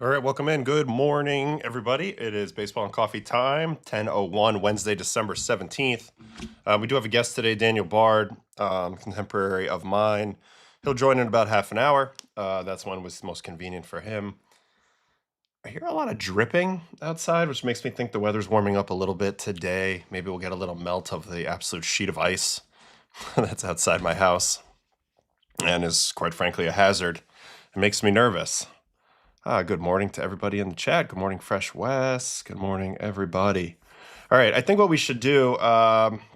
All right, welcome in. Good morning, everybody. It is baseball and coffee time, 10:01, Wednesday, December 17th. We do have a guest today, Daniel Bard, contemporary of mine. He'll join in about half an hour. That's when was most convenient for him. I hear a lot of dripping outside, which makes me think the weather's warming up a little bit today. Maybe we'll get a little melt of the absolute sheet of ice that's outside my house and is, quite frankly, a hazard. It makes me nervous. Good morning to everybody in the chat. Good morning, Fresh West. Good morning, everybody. All right, I think what we should do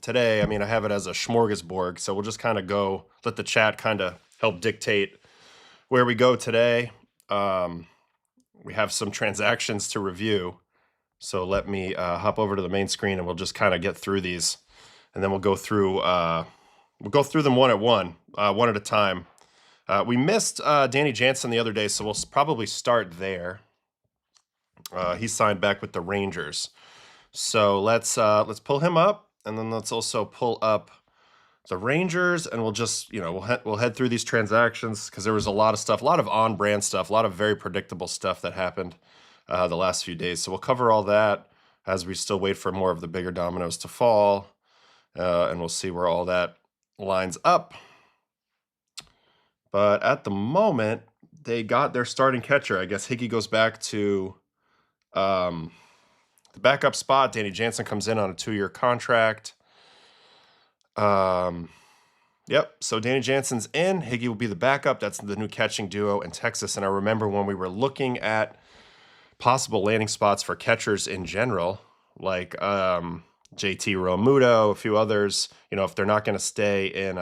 today, I have it as a smorgasbord, so we'll just kind of go, let the chat kind of help dictate where we go today. We have some transactions to review, so let me hop over to the main screen and we'll just kind of get through these, and then we'll go through them one at a time. We missed Danny Jansen the other day, so we'll probably start there. He signed back with the Rangers. So let's pull him up, and then let's also pull up the Rangers, and we'll just, we'll head through these transactions because there was a lot of stuff, a lot of on-brand stuff, a lot of very predictable stuff that happened the last few days. So we'll cover all that as we still wait for more of the bigger dominoes to fall, and we'll see where all that lines up. But at the moment, they got their starting catcher. I guess Higgy goes back to the backup spot. Danny Jansen comes in on a 2-year contract. Yep, so Danny Jansen's in. Higgy will be the backup. That's the new catching duo in Texas. And I remember when we were looking at possible landing spots for catchers in general, like JT Realmuto, a few others, if they're not going to stay in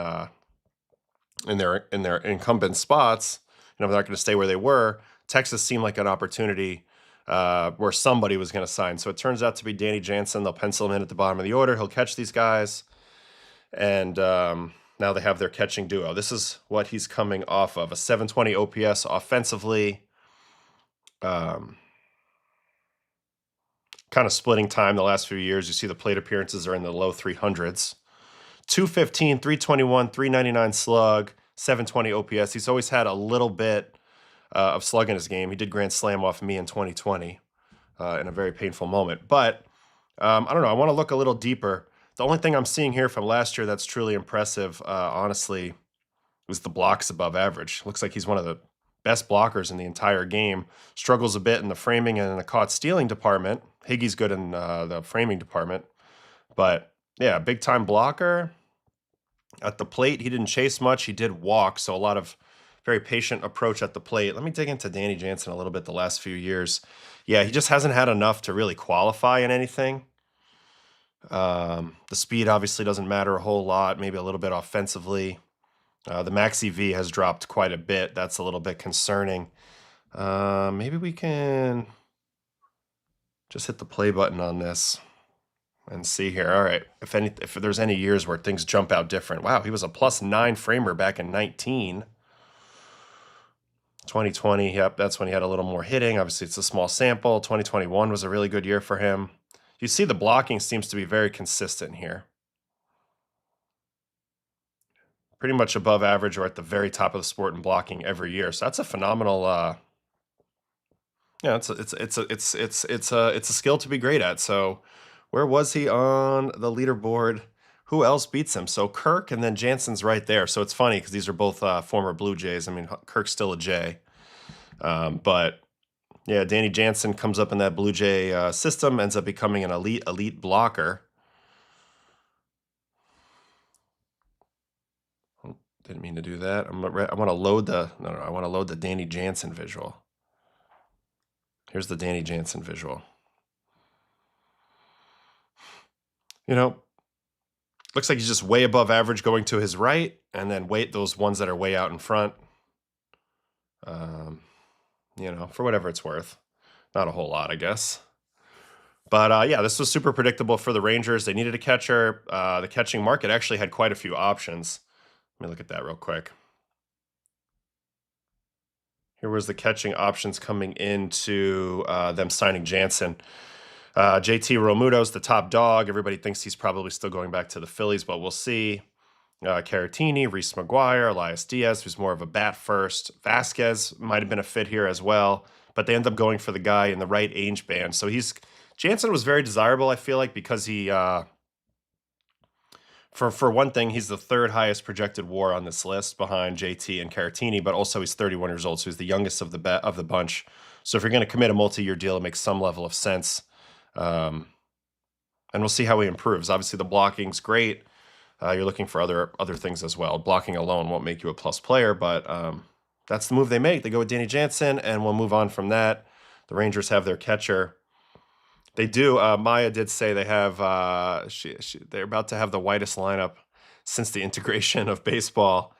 their incumbent spots, they're not going to stay where they were. Texas seemed like an opportunity where somebody was going to sign. So it turns out to be Danny Jansen. They'll pencil him in at the bottom of the order. He'll catch these guys. And now they have their catching duo. This is what he's coming off of, a 720 OPS offensively. Kind of splitting time the last few years. You see the plate appearances are in the low 300s. 215, 321, 399 slug, 720 OPS. He's always had a little bit of slug in his game. He did grand slam off me in 2020 in a very painful moment. But I don't know. I want to look a little deeper. The only thing I'm seeing here from last year that's truly impressive, honestly, was the blocks above average. Looks like he's one of the best blockers in the entire game. Struggles a bit in the framing and in the caught stealing department. Higgy's good in the framing department. But yeah, big time blocker. At the plate, he didn't chase much. He did walk, so a lot of very patient approach at the plate. Let me dig into Danny Jansen a little bit the last few years. Yeah, he just hasn't had enough to really qualify in anything. The speed obviously doesn't matter a whole lot, maybe a little bit offensively. The max EV has dropped quite a bit. That's a little bit concerning. Maybe we can just hit the play button on this and see here. All right, if there's any years where things jump out different. Wow, he was a +9 framer back in 19. 2020, yep, that's when he had a little more hitting. Obviously, it's a small sample. 2021 was a really good year for him. You see the blocking seems to be very consistent here. Pretty much above average or at the very top of the sport in blocking every year. So that's a phenomenal it's a skill to be great at. So where was he on the leaderboard? Who else beats him? So Kirk and then Jansen's right there. So it's funny because these are both former Blue Jays. Kirk's still a Jay. But yeah, Danny Jansen comes up in that Blue Jay system, ends up becoming an elite blocker. Oh, didn't mean to do that. I want to load I want to load the Danny Jansen visual. Here's the Danny Jansen visual. Looks like he's just way above average going to his right, and then those ones that are way out in front. For whatever it's worth. Not a whole lot, I guess. But yeah, this was super predictable for the Rangers. They needed a catcher. The catching market actually had quite a few options. Let me look at that real quick. Here was the catching options coming into them signing Jansen. JT Realmuto's the top dog. Everybody thinks he's probably still going back to the Phillies, but we'll see. Caratini, Reese McGuire, Elias Diaz, who's more of a bat first. Vasquez might have been a fit here as well, but they end up going for the guy in the right age band. So Jansen was very desirable, I feel like, because he for one thing, he's the third highest projected WAR on this list behind JT and Caratini, but also he's 31 years old, so he's the youngest of the bunch. So if you're going to commit a multi-year deal, it makes some level of sense. And we'll see how he improves. Obviously, the blocking's great. You're looking for other things as well. Blocking alone won't make you a plus player, but that's the move they make. They go with Danny Jansen, and we'll move on from that. The Rangers have their catcher. They do. Maya did say they have. They're about to have the whitest lineup since the integration of baseball.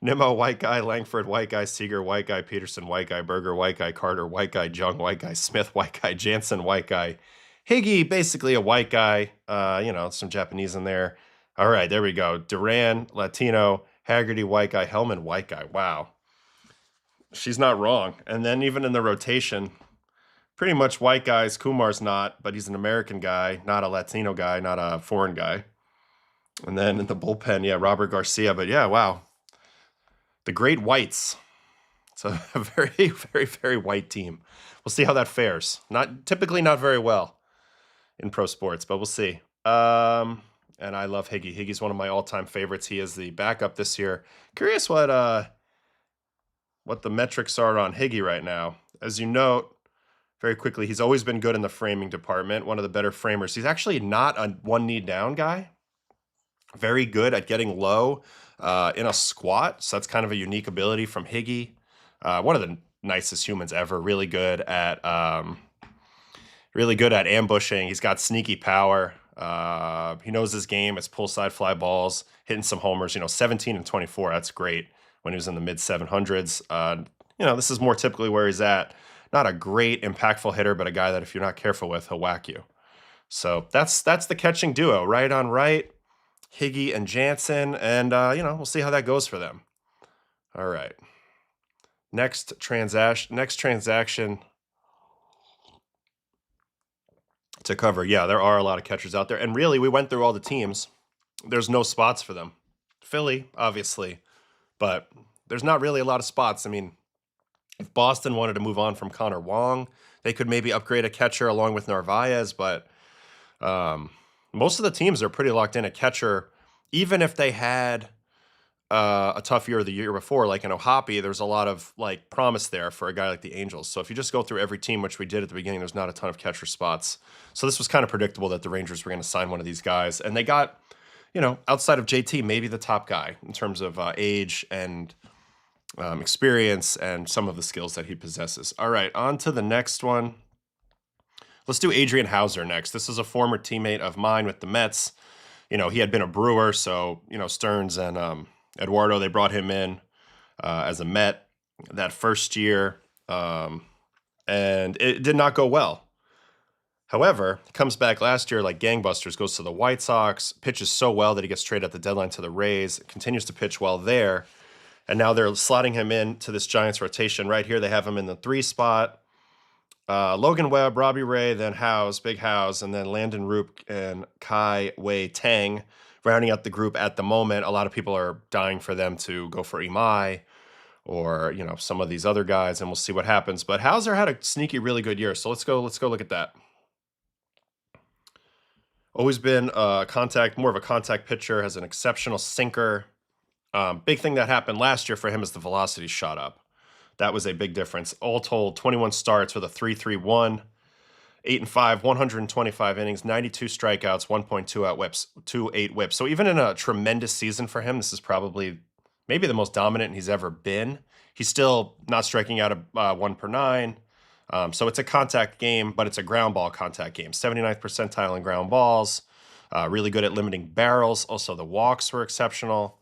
Nimmo, white guy. Langford, white guy. Seager, white guy. Peterson, white guy. Berger, white guy. Carter, white guy. Jung, white guy. Smith, white guy. Jansen, white guy. Higgy, basically a white guy. Some Japanese in there. All right, there we go. Duran, Latino. Haggerty, white guy. Hellman, white guy. Wow. She's not wrong. And then even in the rotation, pretty much white guys. Kumar's not, but he's an American guy, not a Latino guy, not a foreign guy. And then in the bullpen, yeah, Robert Garcia. But yeah, wow. The Great Whites. It's a very, very, very white team. We'll see how that fares. Typically not very well in pro sports, but we'll see. And I love Higgy. Higgy's one of my all-time favorites. He is the backup this year. Curious what the metrics are on Higgy right now. As you note, very quickly, he's always been good in the framing department, one of the better framers. He's actually not a one knee down guy. Very good at getting low in a squat. So that's kind of a unique ability from Higgy. One of the nicest humans ever. Really good at ambushing. He's got sneaky power. He knows his game. It's pull side fly balls, hitting some homers. 17 and 24. That's great when he was in the mid 700s. This is more typically where he's at. Not a great impactful hitter, but a guy that if you're not careful with, he'll whack you. So that's the catching duo, right on right, Higgy and Jansen, and we'll see how that goes for them. All right. Next transaction to cover. Yeah, there are a lot of catchers out there, and really, we went through all the teams. There's no spots for them. Philly, obviously, but there's not really a lot of spots. I mean, if Boston wanted to move on from Connor Wong, they could maybe upgrade a catcher along with Narvaez, but most of the teams are pretty locked in at catcher. Even if they had a tough year the year before, like in Ohapi, there's a lot of promise there for a guy like the Angels. So if you just go through every team, which we did at the beginning, there's not a ton of catcher spots. So this was kind of predictable that the Rangers were going to sign one of these guys. And they got, outside of JT, maybe the top guy in terms of age and experience and some of the skills that he possesses. All right, on to the next one. Let's do Adrian Hauser next. This is a former teammate of mine with the Mets. He had been a Brewer, so, Stearns and Eduardo, they brought him in as a Met that first year, and it did not go well. However, he comes back last year like gangbusters, goes to the White Sox, pitches so well that he gets traded at the deadline to the Rays, continues to pitch well there. And now they're slotting him into this Giants rotation. Right here, they have him in the 3 spot. Logan Webb, Robbie Ray, then House, Big House, and then Landon Roop and Kai Wei Tang rounding out the group at the moment. A lot of people are dying for them to go for Imai or, some of these other guys, and we'll see what happens. But Hauser had a sneaky, really good year. So let's go look at that. Always been more of a contact pitcher, has an exceptional sinker. Big thing that happened last year for him is the velocity shot up. That was a big difference. All told, 21 starts with a 3.31, 8-5, 125 innings, 92 strikeouts, 1.28 whips. So even in a tremendous season for him, this is probably maybe the most dominant he's ever been. He's still not striking out of 1 per 9. So it's a contact game, but it's a ground ball contact game. 79th percentile in ground balls. Really good at limiting barrels. Also, the walks were exceptional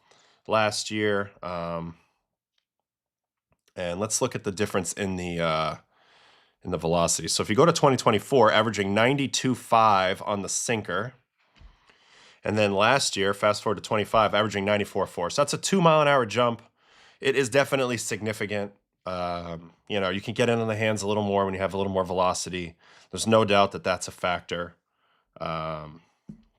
last year. And let's look at the difference in the velocity. So if you go to 2024, averaging 92.5 on the sinker. And then last year, fast forward to 25, averaging 94.4. So that's a 2-mile-an-hour jump. It is definitely significant. You can get in on the hands a little more when you have a little more velocity. There's no doubt that that's a factor.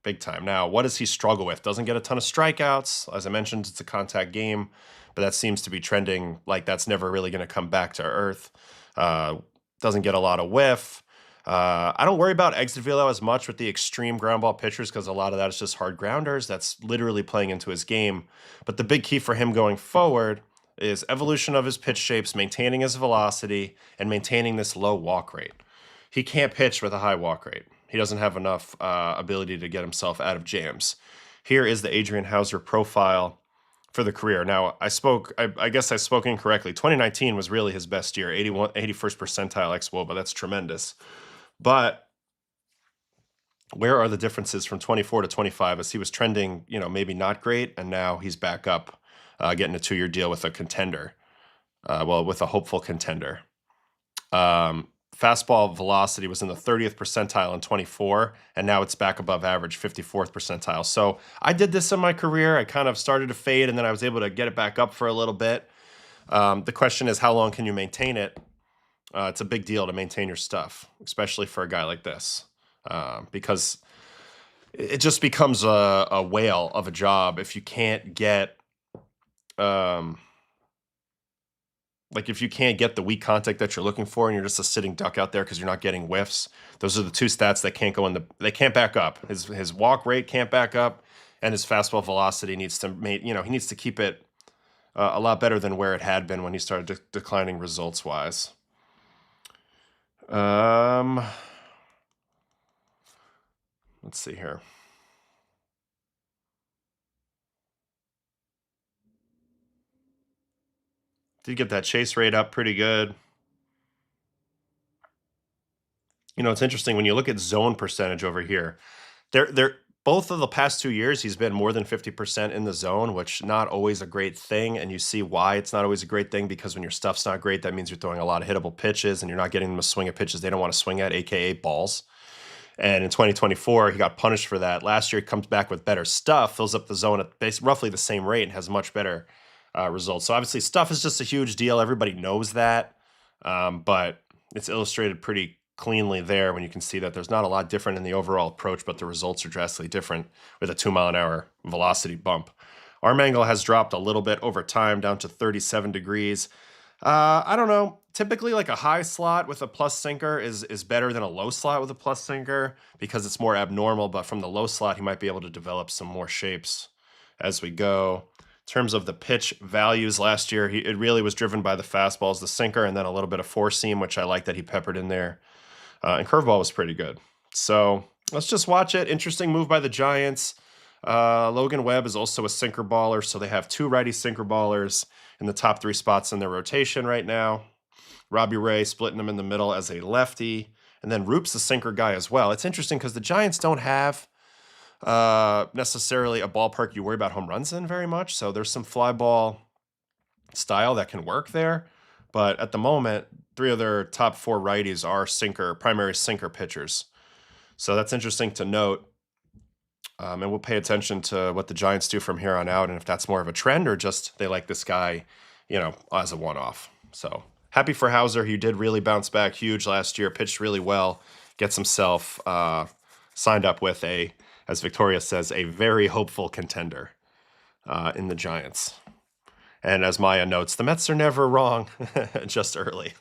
big time. Now, what does he struggle with? Doesn't get a ton of strikeouts. As I mentioned, it's a contact game, but that seems to be trending like that's never really going to come back to earth. Doesn't get a lot of whiff. I don't worry about exit velo as much with the extreme ground ball pitchers because a lot of that is just hard grounders. That's literally playing into his game. But the big key for him going forward is evolution of his pitch shapes, maintaining his velocity, and maintaining this low walk rate. He can't pitch with a high walk rate. He doesn't have enough ability to get himself out of jams. Here is the Adrian Hauser profile for the career. Now, I guess I spoke incorrectly. 2019 was really his best year, 81, 81st percentile xWOBA. That's tremendous. But where are the differences from 24 to 25 as he was trending, maybe not great, and now he's back up getting a 2-year deal with a contender, with a hopeful contender. Fastball velocity was in the 30th percentile in 24, and now it's back above average, 54th percentile. So I did this in my career. I kind of started to fade, and then I was able to get it back up for a little bit. The question is, how long can you maintain it? It's a big deal to maintain your stuff, especially for a guy like this, because it just becomes a whale of a job if you can't get if you can't get the weak contact that you're looking for and you're just a sitting duck out there because you're not getting whiffs. Those are the two stats that can't go they can't back up. His walk rate can't back up, and his fastball velocity needs to he needs to keep it a lot better than where it had been when he started declining results wise. Let's see here. Did get that chase rate up pretty good. It's interesting when you look at zone percentage over here. Both of the past 2 years, he's been more than 50% in the zone, which not always a great thing. And you see why it's not always a great thing, because when your stuff's not great, that means you're throwing a lot of hittable pitches and you're not getting them to swing at pitches they don't want to swing at, aka balls. And in 2024, he got punished for that. Last year, he comes back with better stuff, fills up the zone at roughly the same rate, and has much better results. So obviously, stuff is just a huge deal. Everybody knows that, but it's illustrated pretty cleanly there when you can see that there's not a lot different in the overall approach, but the results are drastically different with a 2-mile-an-hour velocity bump. Arm angle has dropped a little bit over time, down to 37 degrees. I don't know. Typically, like a high slot with a plus sinker is better than a low slot with a plus sinker because it's more abnormal, but from the low slot, he might be able to develop some more shapes as we go. In terms of the pitch values last year, it really was driven by the fastballs, the sinker, and then a little bit of four-seam, which I like that he peppered in there. And curveball was pretty good. So let's just watch it. Interesting move by the Giants. Logan Webb is also a sinker baller, so they have 2 righty sinker ballers in the top 3 spots in their rotation right now. Robbie Ray splitting them in the middle as a lefty, and then Roop's the sinker guy as well. It's interesting because the Giants don't have necessarily a ballpark you worry about home runs in very much, so there's some fly ball style that can work there. But at the moment, 3 of their top 4 righties are primary sinker pitchers. So that's interesting to note. And we'll pay attention to what the Giants do from here on out, and if that's more of a trend or just they like this guy, as a one-off. So happy for Hauser. He did really bounce back huge last year, pitched really well, gets himself signed up with as Victoria says, a very hopeful contender in the Giants. And as Maya notes, the Mets are never wrong, just early.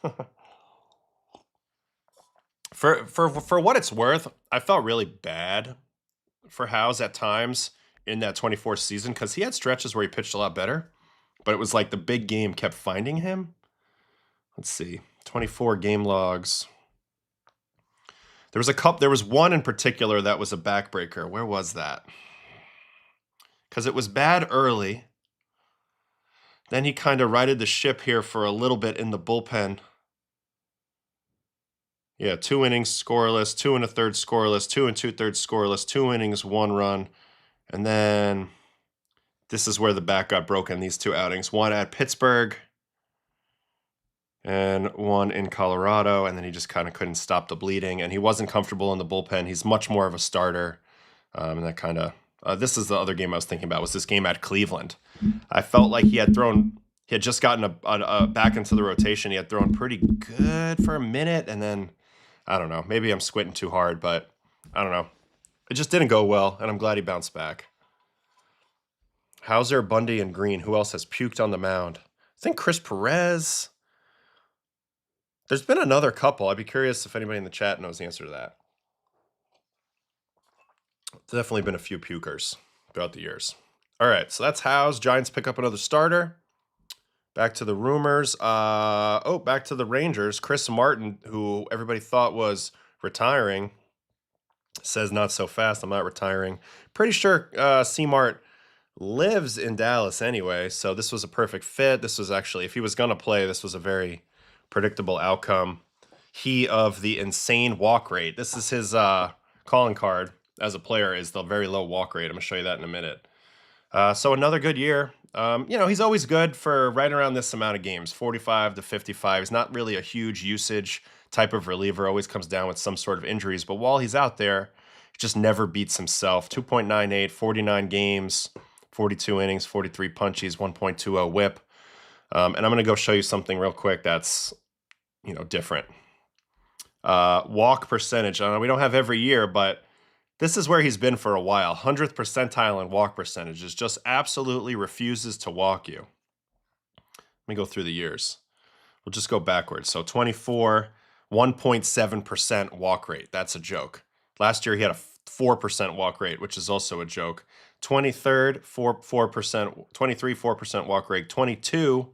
For what it's worth, I felt really bad for House at times in that 24 season because he had stretches where he pitched a lot better, but it was like the big game kept finding him. Let's see, 24 game logs. There was one in particular that was a backbreaker. Where was that? Because it was bad early. Then he kind of righted the ship here for a little bit in the bullpen. Yeah, 2 innings scoreless, 2 1/3 scoreless, 2 2/3 scoreless, 2 innings, 1 run. And then this is where the back got broken, these 2 outings. One at Pittsburgh and one in Colorado. And then he just kind of couldn't stop the bleeding. And he wasn't comfortable in the bullpen. He's much more of a starter. And that kind of... this is the other game I was thinking about, was this game at Cleveland. I felt like he had just gotten a back into the rotation. He had thrown pretty good for a minute, and then, I don't know, maybe I'm squinting too hard, but I don't know. It just didn't go well, and I'm glad he bounced back. Hauser, Bundy, and Green. Who else has puked on the mound? I think Chris Perez. There's been another couple. I'd be curious if anybody in the chat knows the answer to that. Definitely been a few pukers throughout the years. All right, so that's House. Giants pick up another starter. Back to the rumors. Back to the Rangers. Chris Martin, who everybody thought was retiring, says not so fast. I'm not retiring. Pretty sure C-Mart lives in Dallas anyway, so this was a perfect fit. This was actually, if he was going to play, this was a very predictable outcome. He of the insane walk rate. This is his calling card as a player, is the very low walk rate. I'm going to show you that in a minute. So another good year. He's always good for right around this amount of games, 45 to 55. He's not really a huge usage type of reliever, always comes down with some sort of injuries. But while he's out there, he just never beats himself. 2.98, 49 games, 42 innings, 43 punchies, 1.20 whip. And I'm going to go show you something real quick that's, different. Walk percentage. I know we don't have every year, but this is where he's been for a while. 100th percentile in walk percentages. Just absolutely refuses to walk you. Let me go through the years. We'll just go backwards. So 24, 1.7% walk rate. That's a joke. Last year he had a 4% walk rate, which is also a joke. 23rd, 4%, 23, 4% walk rate. 22,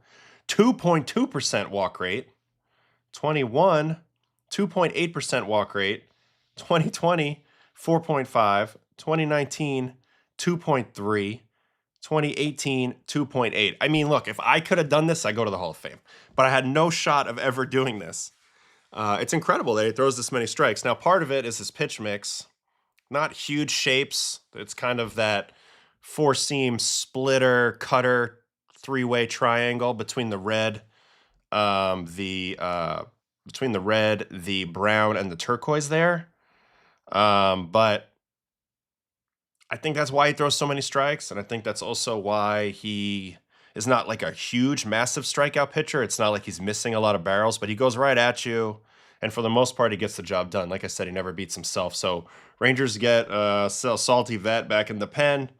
2.2% walk rate. 21, 2.8% walk rate. 2020, 4.5, 2019, 2.3, 2018, 2.8. I mean, look, if I could have done this, I go to the Hall of Fame. But I had no shot of ever doing this. It's incredible that he throws this many strikes. Now, part of it is his pitch mix. Not huge shapes. It's kind of that four-seam splitter, cutter, three-way triangle between the red, the brown, and the turquoise there. But I think that's why he throws so many strikes, and I think that's also why he is not like a huge, massive strikeout pitcher. It's not like he's missing a lot of barrels, but he goes right at you, and for the most part, he gets the job done. Like I said, he never beats himself. So Rangers get Salty Vet back in the pen.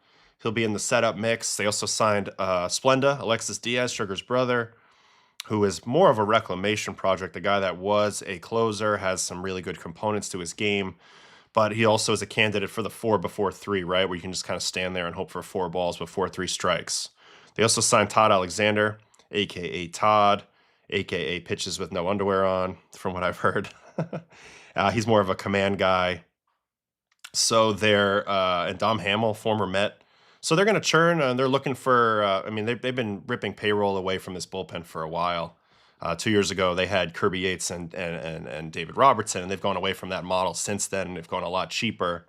He'll be in the setup mix. They also signed Splenda, Alexis Diaz, Sugar's brother, who is more of a reclamation project. The guy that was a closer, has some really good components to his game. But he also is a candidate for the 4 before 3, right? Where you can just kind of stand there and hope for 4 balls before 3 strikes. They also signed Todd Alexander, a.k.a. Todd, a.k.a. pitches with no underwear on, from what I've heard. He's more of a command guy. So they're, and Dom Hamill, former Met. So they're going to churn, and they're looking for, they've been ripping payroll away from this bullpen for a while. 2 years ago, they had Kirby Yates and David Robertson, and they've gone away from that model since then, and they've gone a lot cheaper.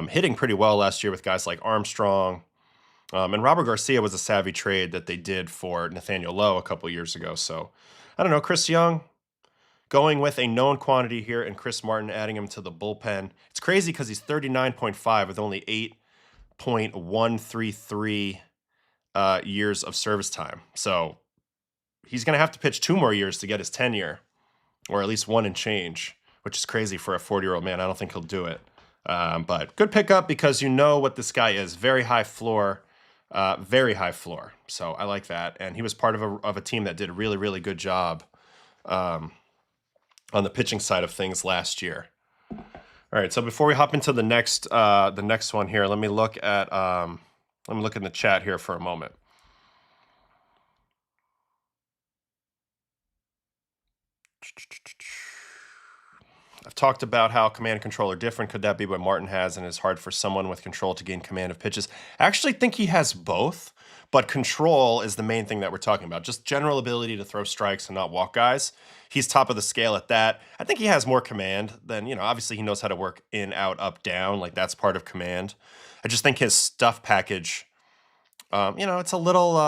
Hitting pretty well last year with guys like Armstrong. And Robert Garcia was a savvy trade that they did for Nathaniel Lowe a couple years ago. So, I don't know, Chris Young going with a known quantity here, and Chris Martin adding him to the bullpen. It's crazy because he's 39.5 with only 8.133 years of service time. So, he's going to have to pitch 2 more years to get his tenure, or at least 1 and change, which is crazy for a 40-year-old man. I don't think he'll do it. But good pickup because you know what this guy is. Very high floor. Very high floor. So I like that. And he was part of a team that did a really, really good job on the pitching side of things last year. All right, so before we hop into the next one here, let me look in the chat here for a moment. I've talked about how command and control are different. Could that be what Martin has and is hard for someone with control to gain command of pitches? I actually think he has both, but control is the main thing that we're talking about. Just general ability to throw strikes and not walk guys. He's top of the scale at that. I think he has more command than, obviously he knows how to work in, out, up, down. Like that's part of command. I just think his stuff package, it's a little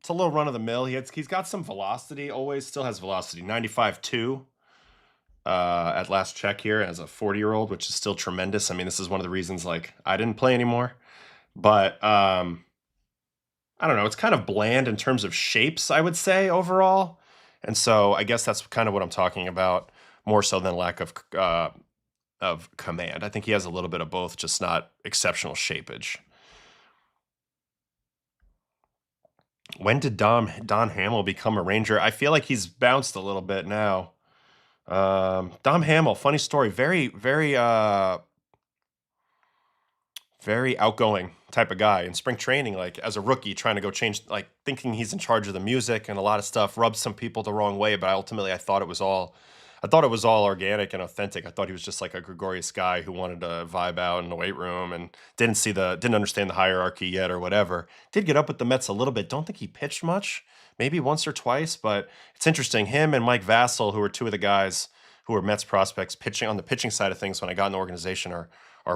run of the mill. He's got some velocity, always still has velocity, 95.2 at last check here as a 40-year-old, which is still tremendous. I mean, this is one of the reasons like I didn't play anymore. But I don't know, it's kind of bland in terms of shapes, I would say, overall. And so I guess that's kind of what I'm talking about, more so than lack of of command. I think he has a little bit of both, just not exceptional shapeage. When did Don Hamill become a Ranger? I feel like he's bounced a little bit now. Dom Hamill, funny story, very outgoing type of guy in spring training, like as a rookie, trying to go change, like thinking he's in charge of the music and a lot of stuff, rubbed some people the wrong way. But ultimately, I thought it was all organic and authentic. I thought he was just like a gregarious guy who wanted to vibe out in the weight room and didn't understand the hierarchy yet or whatever. Did get up with the Mets a little bit. Don't think he pitched much, maybe once or twice, but it's interesting. Him and Mike Vassell, who are two of the guys who are Mets prospects pitching on the pitching side of things when I got in the organization, are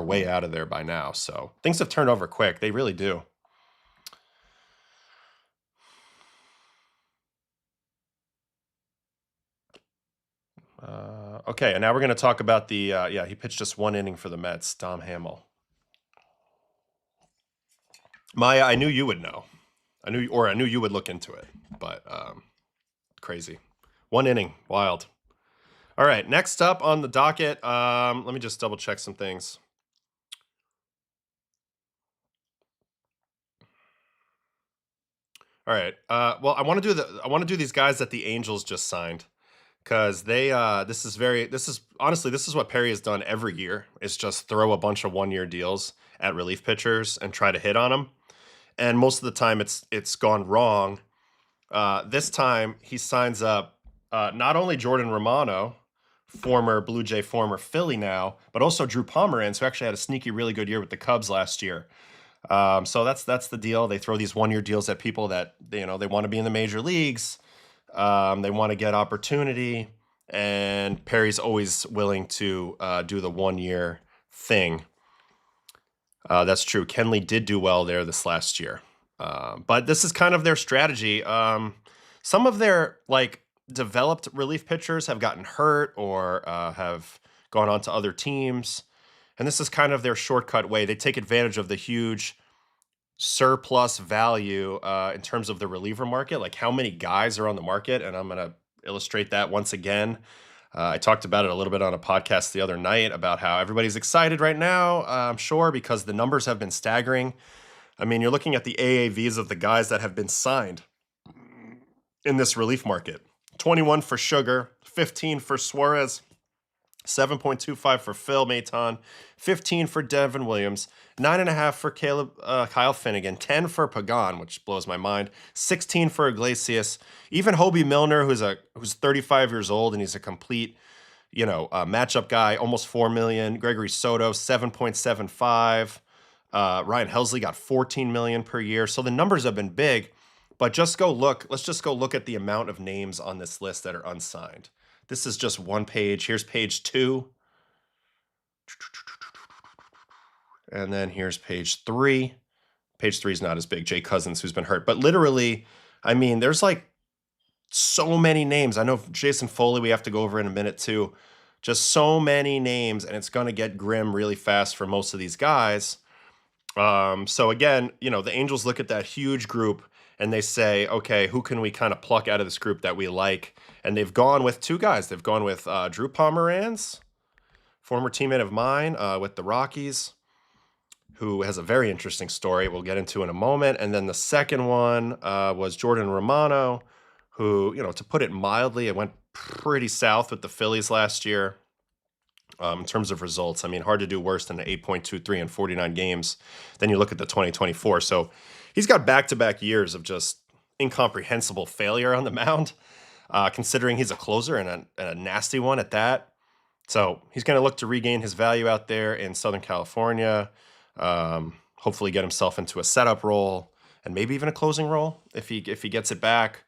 way out of there by now. So things have turned over quick. They really do. Okay, and now we're going to talk about the, yeah, he pitched just one inning for the Mets, Dom Hamill. Maya, I knew you would know. I knew you would look into it, but crazy. One inning, wild. All right, next up on the docket, let me just double check some things. All right. Well, I want to do these guys that the Angels just signed, because they this is honestly, this is what Perry has done every year, is just throw a bunch of 1-year deals at relief pitchers and try to hit on them. And most of the time it's gone wrong. This time he signs up not only Jordan Romano, former Blue Jay, former Philly now, but also Drew Pomeranz, who actually had a sneaky really good year with the Cubs last year. So that's the deal. They throw these 1-year deals at people that they want to be in the major leagues. They want to get opportunity, and Perry's always willing to do the 1-year thing. That's true. Kenley did do well there this last year, but this is kind of their strategy. Some of their developed relief pitchers have gotten hurt or have gone on to other teams. And this is kind of their shortcut way. They take advantage of the huge surplus value in terms of the reliever market, like how many guys are on the market. And I'm going to illustrate that once again. I talked about it a little bit on a podcast the other night about how everybody's excited right now, I'm sure, because the numbers have been staggering. I mean, you're looking at the AAVs of the guys that have been signed in this relief market. 21 for Sugar, 15 for Suarez, 7.25 for Phil Maton, 15 for Devin Williams, 9.5 for Kyle Finnegan, 10 for Pagan, which blows my mind, 16 for Iglesias, even Hobie Milner, who's 35 years old and he's a complete, matchup guy, almost $4 million. Gregory Soto, 7.75. Ryan Helsley got $14 million per year. So the numbers have been big, but let's just go look at the amount of names on this list that are unsigned. This is just one page. Here's page 2. And then here's page 3. Page 3 is not as big. Jay Cousins, who's been hurt. But literally, I mean, there's so many names. I know Jason Foley, we have to go over in a minute too. Just so many names, and it's going to get grim really fast for most of these guys. So again, the Angels look at that huge group and they say, okay, who can we kind of pluck out of this group that we like? And they've gone with 2 guys. They've gone with Drew Pomeranz, former teammate of mine with the Rockies, who has a very interesting story we'll get into in a moment. And then the second one was Jordan Romano, who, to put it mildly, it went pretty south with the Phillies last year. In terms of results, I mean, hard to do worse than an 8.23 in 49 games. Then you look at the 2024. So he's got back-to-back years of just incomprehensible failure on the mound, considering he's a closer and a nasty one at that. So he's going to look to regain his value out there in Southern California, hopefully get himself into a setup role and maybe even a closing role if he gets it back.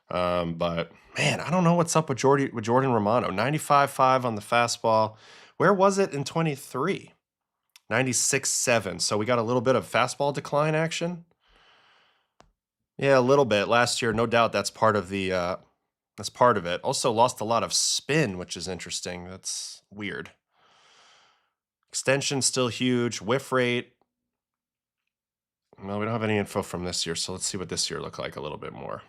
But man, I don't know what's up with Jordan Romano. 95.5 on the fastball. Where was it in 23? 96.7. So we got a little bit of fastball decline action. Yeah, a little bit. Last year, no doubt that's part of it. Also lost a lot of spin, which is interesting. That's weird. Extension still huge. Whiff rate. Well, we don't have any info from this year, so let's see what this year looked like a little bit more.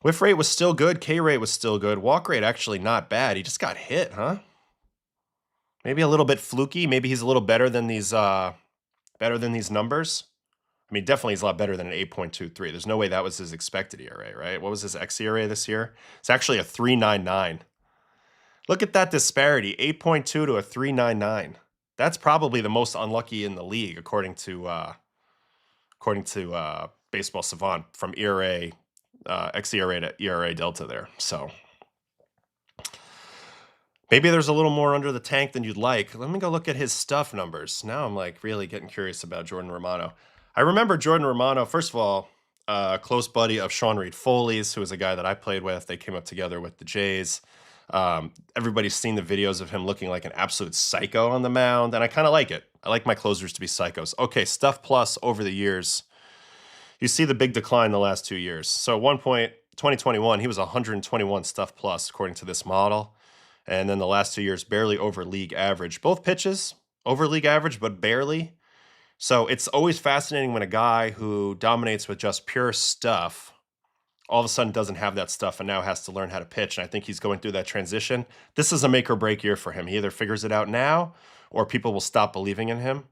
Whiff rate was still good. K rate was still good. Walk rate actually not bad. He just got hit, huh? Maybe a little bit fluky. Maybe he's a little better than these numbers. I mean, definitely he's a lot better than an 8.23. There's no way that was his expected ERA, right? What was his xERA this year? It's actually a 3.99. Look at that disparity, 8.2 to a 3.99. That's probably the most unlucky in the league, according to Baseball Savant, from ERA, xERA to ERA delta there. So maybe there's a little more under the tank than you'd like. Let me go look at his stuff numbers. Now I'm like really getting curious about Jordan Romano. I remember Jordan Romano, first of all, close buddy of Sean Reed Foley's, who was a guy that I played with. They came up together with the Jays. Everybody's seen the videos of him looking like an absolute psycho on the mound, and I kind of like it. I like my closers to be psychos. Okay, stuff plus over the years. You see the big decline the last 2 years. So at one point, 2021, he was 121 stuff plus, according to this model. And then the last 2 years, barely over league average. Both pitches, over league average, but barely. So it's always fascinating when a guy who dominates with just pure stuff all of a sudden doesn't have that stuff and now has to learn how to pitch. And I think he's going through that transition. This is a make or break year for him. He either figures it out now or people will stop believing in him,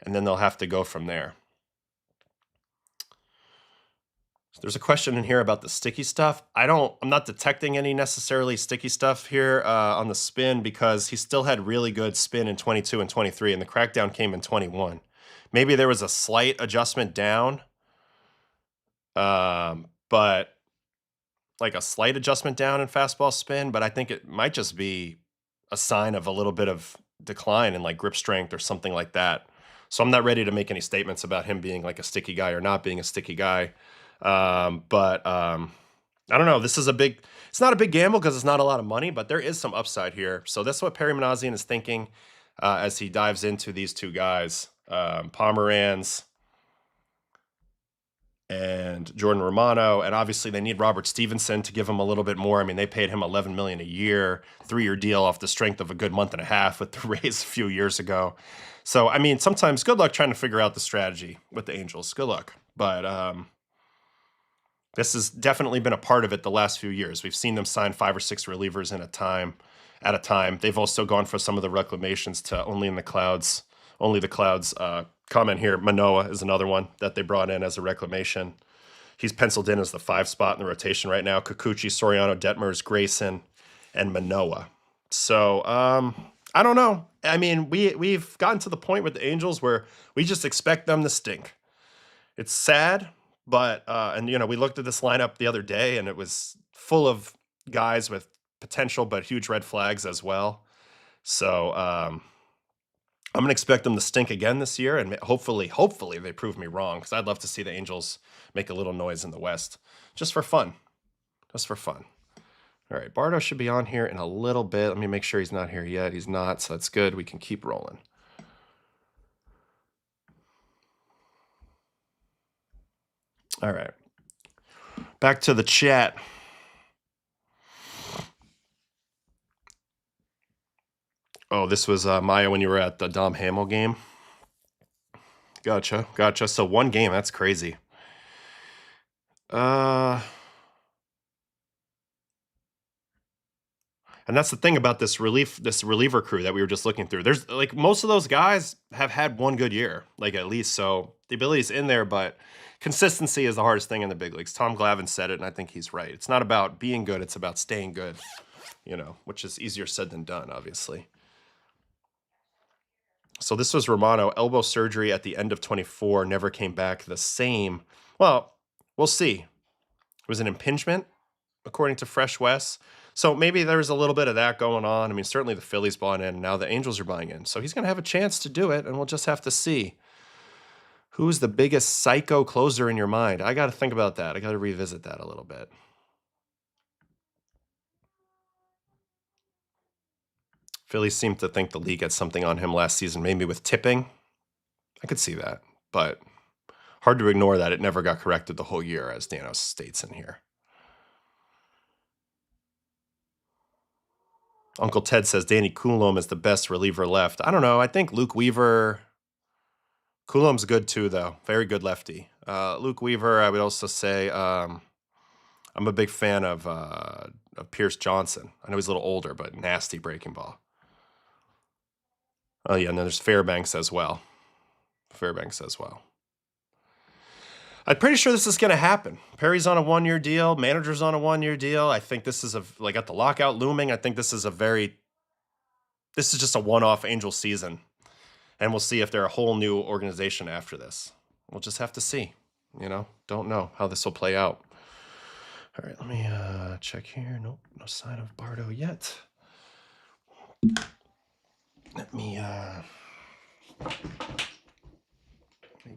and then they'll have to go from there. There's a question in here about the sticky stuff. I'm not detecting any necessarily sticky stuff here on the spin, because he still had really good spin in 22 and 23, and the crackdown came in 21. Maybe there was a slight adjustment down, but like a slight adjustment down in fastball spin, but I think it might just be a sign of a little bit of decline in like grip strength or something like that. So I'm not ready to make any statements about him being like a sticky guy or not being a sticky guy. But I don't know. It's not a big gamble because it's not a lot of money, but there is some upside here. So that's what Perry Manassian is thinking as he dives into these two guys, Pomeranz and Jordan Romano. And obviously they need Robert Stevenson to give him a little bit more. I mean, they paid him $11 million a year, 3-year deal off the strength of a good month and a half with the Rays a few years ago. So, I mean, sometimes good luck trying to figure out the strategy with the Angels. Good luck. But this has definitely been a part of it the last few years. We've seen them sign 5 or 6 relievers at a time. They've also gone for some of the reclamations to only the clouds. Comment here, Manoah is another one that they brought in as a reclamation. He's penciled in as the 5 spot in the rotation right now. Kikuchi, Soriano, Detmers, Grayson, and Manoah. So I don't know. I mean, we've gotten to the point with the Angels where we just expect them to stink. It's sad, but and we looked at this lineup the other day, and it was full of guys with potential but huge red flags as well. So I'm gonna expect them to stink again this year, and hopefully they prove me wrong, because I'd love to see the Angels make a little noise in the West, just for fun. All right, Bardo should be on here in a little bit. Let me make sure he's not here yet. He's not, so that's good. We can keep rolling. All right, back to the chat. Oh, this was Maya when you were at the Dom Hamill game. Gotcha. So 1 game, that's crazy. And that's the thing about this reliever crew that we were just looking through. There's like most of those guys have had 1 good year, like at least. So the ability's in there, but consistency is the hardest thing in the big leagues. Tom Glavine said it, and I think he's right. It's not about being good, it's about staying good, which is easier said than done, obviously. So this was Romano, elbow surgery at the end of 24, never came back the same. Well, we'll see. It was an impingement, according to Fresh West. So maybe there's a little bit of that going on. I mean, certainly the Phillies bought in, and now the Angels are buying in. So he's going to have a chance to do it, and we'll just have to see. Who's the biggest psycho closer in your mind? I got to think about that. I got to revisit that a little bit. Phillies seem to think the league had something on him last season, maybe with tipping. I could see that, but hard to ignore that it never got corrected the whole year, as Danos states in here. Uncle Ted says Danny Coulomb is the best reliever left. I don't know. I think Luke Weaver. Coulomb's good too, though. Very good lefty. Luke Weaver, I would also say I'm a big fan of Pierce Johnson. I know he's a little older, but nasty breaking ball. Oh, yeah, and then there's Fairbanks as well. I'm pretty sure this is going to happen. Perry's on a 1-year deal. Manager's on a 1-year deal. I think this is got the lockout looming. I think this is just a one-off Angel season. And we'll see if they're a whole new organization after this. We'll just have to see. Don't know how this will play out. All right, let me check here. Nope, no sign of Bardo yet. Let me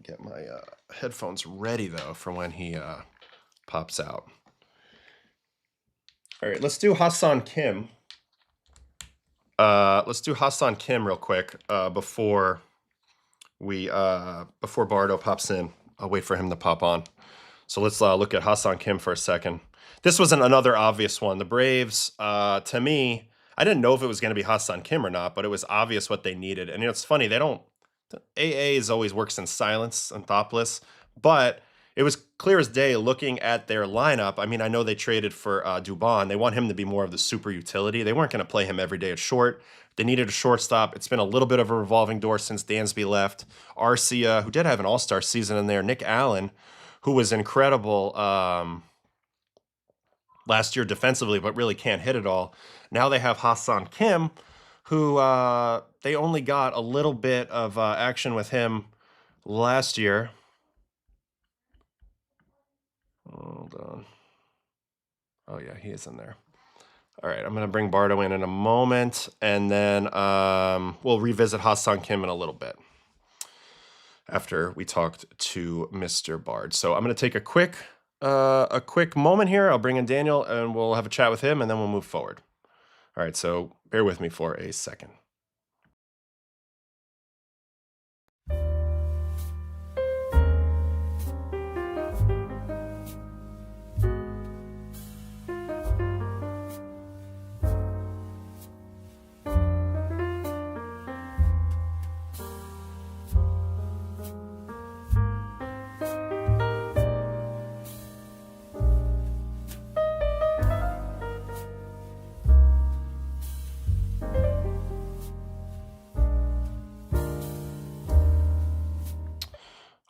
get my headphones ready, though, for when he pops out. All right, let's do Hassan Kim. Real quick before Bardo pops in. I'll wait for him to pop on. So let's look at Hassan Kim for a second. This was another obvious one. The Braves, to me, I didn't know if it was going to be Hassan Kim or not, but it was obvious what they needed. And it's funny, AA always works in silence and thoughtless, but it was clear as day looking at their lineup. I mean, I know they traded for Dubon. They want him to be more of the super utility. They weren't going to play him every day at short. They needed a shortstop. It's been a little bit of a revolving door since Dansby left. Arcia, who did have an all-star season in there. Nick Allen, who was incredible last year defensively, but really can't hit it all. Now they have Hassan Kim, who they only got a little bit of action with him last year. Hold on. Oh, yeah, he is in there. All right, I'm going to bring Bardo in a moment, and then we'll revisit Hassan Kim in a little bit after we talked to Mr. Bard. So I'm going to take a quick moment here. I'll bring in Daniel, and we'll have a chat with him, and then we'll move forward. All right, so bear with me for a second.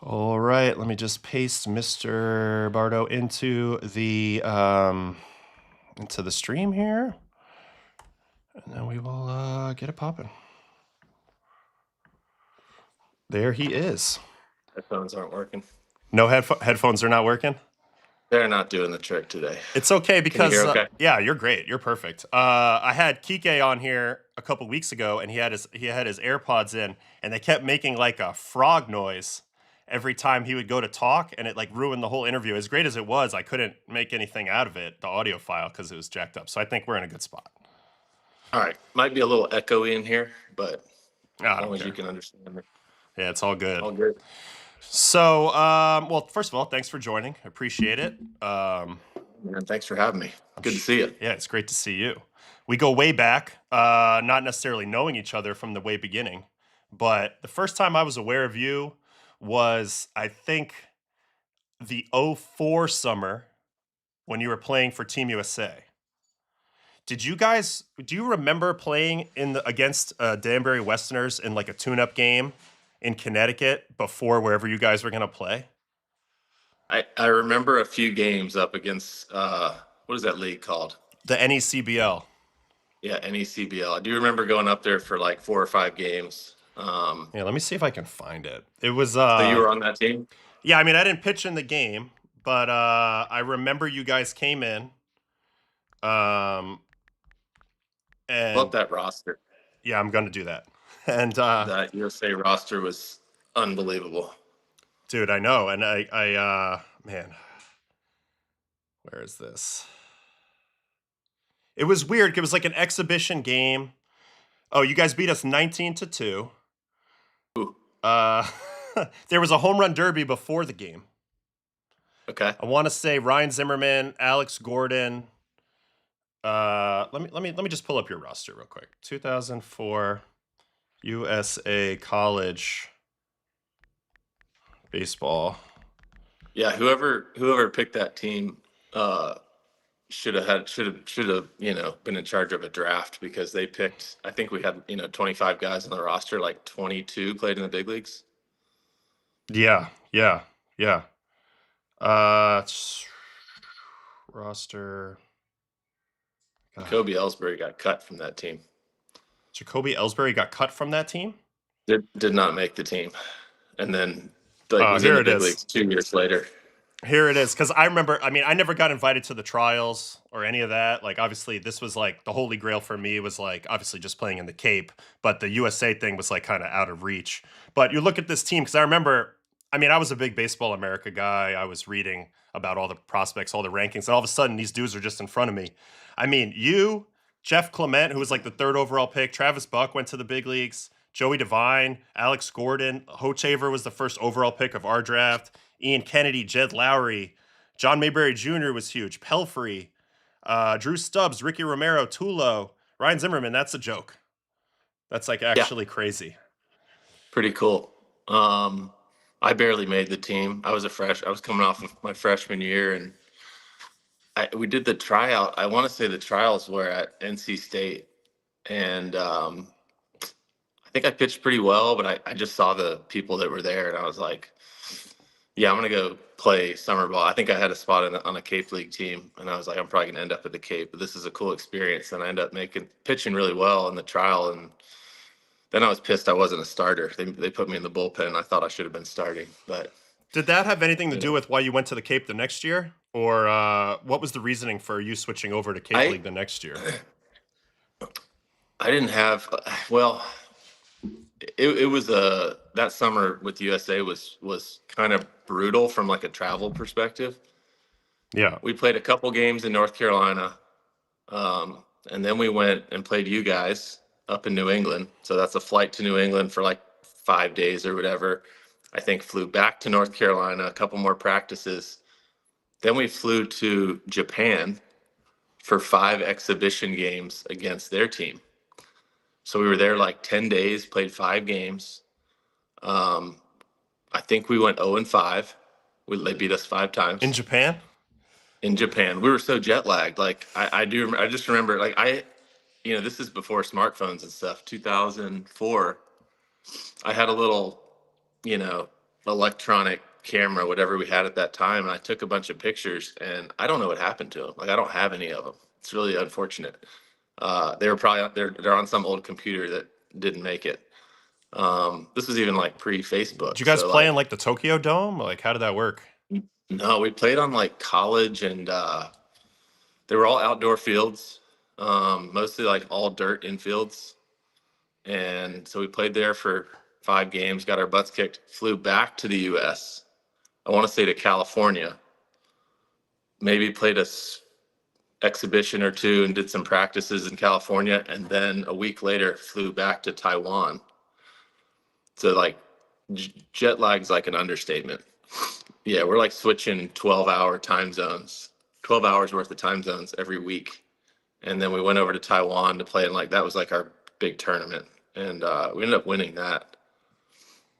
All right, let me just paste Mr. Bardo into the stream here, and then we will get it popping. There he is. Headphones aren't working. No headphones are not working? They're not doing the trick today. It's okay because Can you hear okay? Yeah, you're great. You're perfect. I had Kike on here a couple weeks ago, and he had his AirPods in, and they kept making like a frog noise every time he would go to talk, and it like ruined the whole interview. As great as it was, I couldn't make anything out of it, the audio file, because it was jacked up. So I think we're in a good spot. All right. Might be a little echoey in here, but as long as you can understand it. Yeah, it's all good. All good. So, well, first of all, thanks for joining. I appreciate it. And thanks for having me. Good to see you. Yeah, it's great to see you. We go way back, not necessarily knowing each other from the way beginning, but the first time I was aware of you was, I think, the 04 summer when you were playing for Team USA. Do you remember playing against Danbury Westerners in like a tune-up game in Connecticut before wherever you guys were going to play? I remember a few games up against, what is that league called? The NECBL. Yeah, NECBL. I do remember going up there for like 4 or 5 games. Yeah, let me see if I can find it. It was... So you were on that team? Yeah, I mean, I didn't pitch in the game, but I remember you guys came in. And Love that roster. Yeah, I'm going to do that. And that USA roster was unbelievable. Dude, I know. And I man, where is this? It was weird. It was like an exhibition game. Oh, you guys beat us 19-2. Ooh. There was a home run derby before the game. Okay. I want to say Ryan Zimmerman, Alex Gordon. Let me just pull up your roster real quick. 2004 USA College baseball. Yeah, whoever picked that team should have been in charge of a draft because they picked. I think we had 25 guys on the roster, like 22 played in the big leagues. Yeah, yeah, yeah. Roster. God. Kobe Ellsbury got cut from that team. Jacoby Ellsbury got cut from that team? Did not make the team, and then was in Here the it big is. leagues 2 years later. Here it is. Because I remember, I mean, I never got invited to the trials or any of that. Like, obviously, this was like the holy grail for me was like, obviously, just playing in the Cape. But the USA thing was like kind of out of reach. But you look at this team, because I remember, I mean, I was a big Baseball America guy. I was reading about all the prospects, all the rankings. And all of a sudden, these dudes are just in front of me. I mean, you, Jeff Clement, who was like the third overall pick, Travis Buck went to the big leagues. Joey Devine, Alex Gordon, Hochevar was the first overall pick of our draft. Ian Kennedy, Jed Lowry, John Mayberry Jr. was huge. Pelfrey, Drew Stubbs, Ricky Romero, Tulo, Ryan Zimmerman. That's a joke. That's like Yeah, actually crazy. pretty cool. I barely made the team. I was coming off of my freshman year, and we did the tryout. I want to say the trials were at NC State, and I think I pitched pretty well, but I just saw the people that were there, and I was like, yeah, I'm gonna go play summer ball. I think I had a spot on a Cape League team, and I was like, I'm probably gonna end up at the Cape, but this is a cool experience. And I ended up pitching really well in the trial, and then I was pissed I wasn't a starter. They put me in the bullpen, and I thought I should have been starting, but Did that have anything to you do know, with why you went to the Cape the next year? Or what was the reasoning for you switching over to Cape I League the next year? I didn't have well. It was that summer with USA was kind of brutal from like a travel perspective. Yeah. We played a couple games in North Carolina, and then we went and played you guys up in New England. So that's a flight to New England for like 5 days or whatever. I think flew back to North Carolina, a couple more practices. Then we flew to Japan for 5 exhibition games against their team. So we were there like 10 days, played 5 games. Um, I think we went 0-5. They beat us 5 times In Japan? in Japan. We were so jet lagged. Like I just remember like this is before smartphones and stuff. 2004. I had a little, you know, electronic camera, whatever we had at that time, and I took a bunch of pictures. And I don't know what happened to them. Like I don't have any of them. It's really unfortunate. They were probably they're on some old computer that didn't make it. This was even like Did pre-Facebook, you guys so play in like like the Tokyo Dome? Like, how did that work? no, we played on like college, and they were all outdoor fields, mostly like all dirt infields. And so we played there for 5 games, got our butts kicked, flew back to the US. I want to say to California, maybe played exhibition or two and did some practices in California. And then a week later, flew back to Taiwan. So like jet lag's like an understatement. Yeah, we're like switching 12-hour time zones, 12 hours worth of time zones every week. And then we went over to Taiwan to play, and like that was like our big tournament. And we ended up winning that.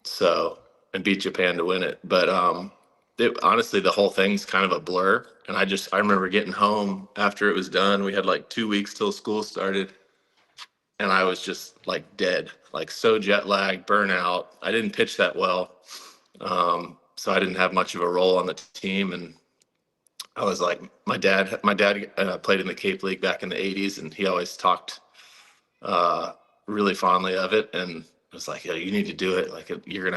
So, and beat Japan to win it. But honestly, the whole thing's kind of a blur. And I remember getting home after it was done. We had like 2 weeks till school started, and I was just like dead, like so jet lagged, burnout. I didn't pitch that well, so I didn't have much of a role on the team. And I was like, my dad played in the Cape League back in the '80s, and he always talked uh, really fondly of it. And I was like, yeah, you need to do it. Like you'd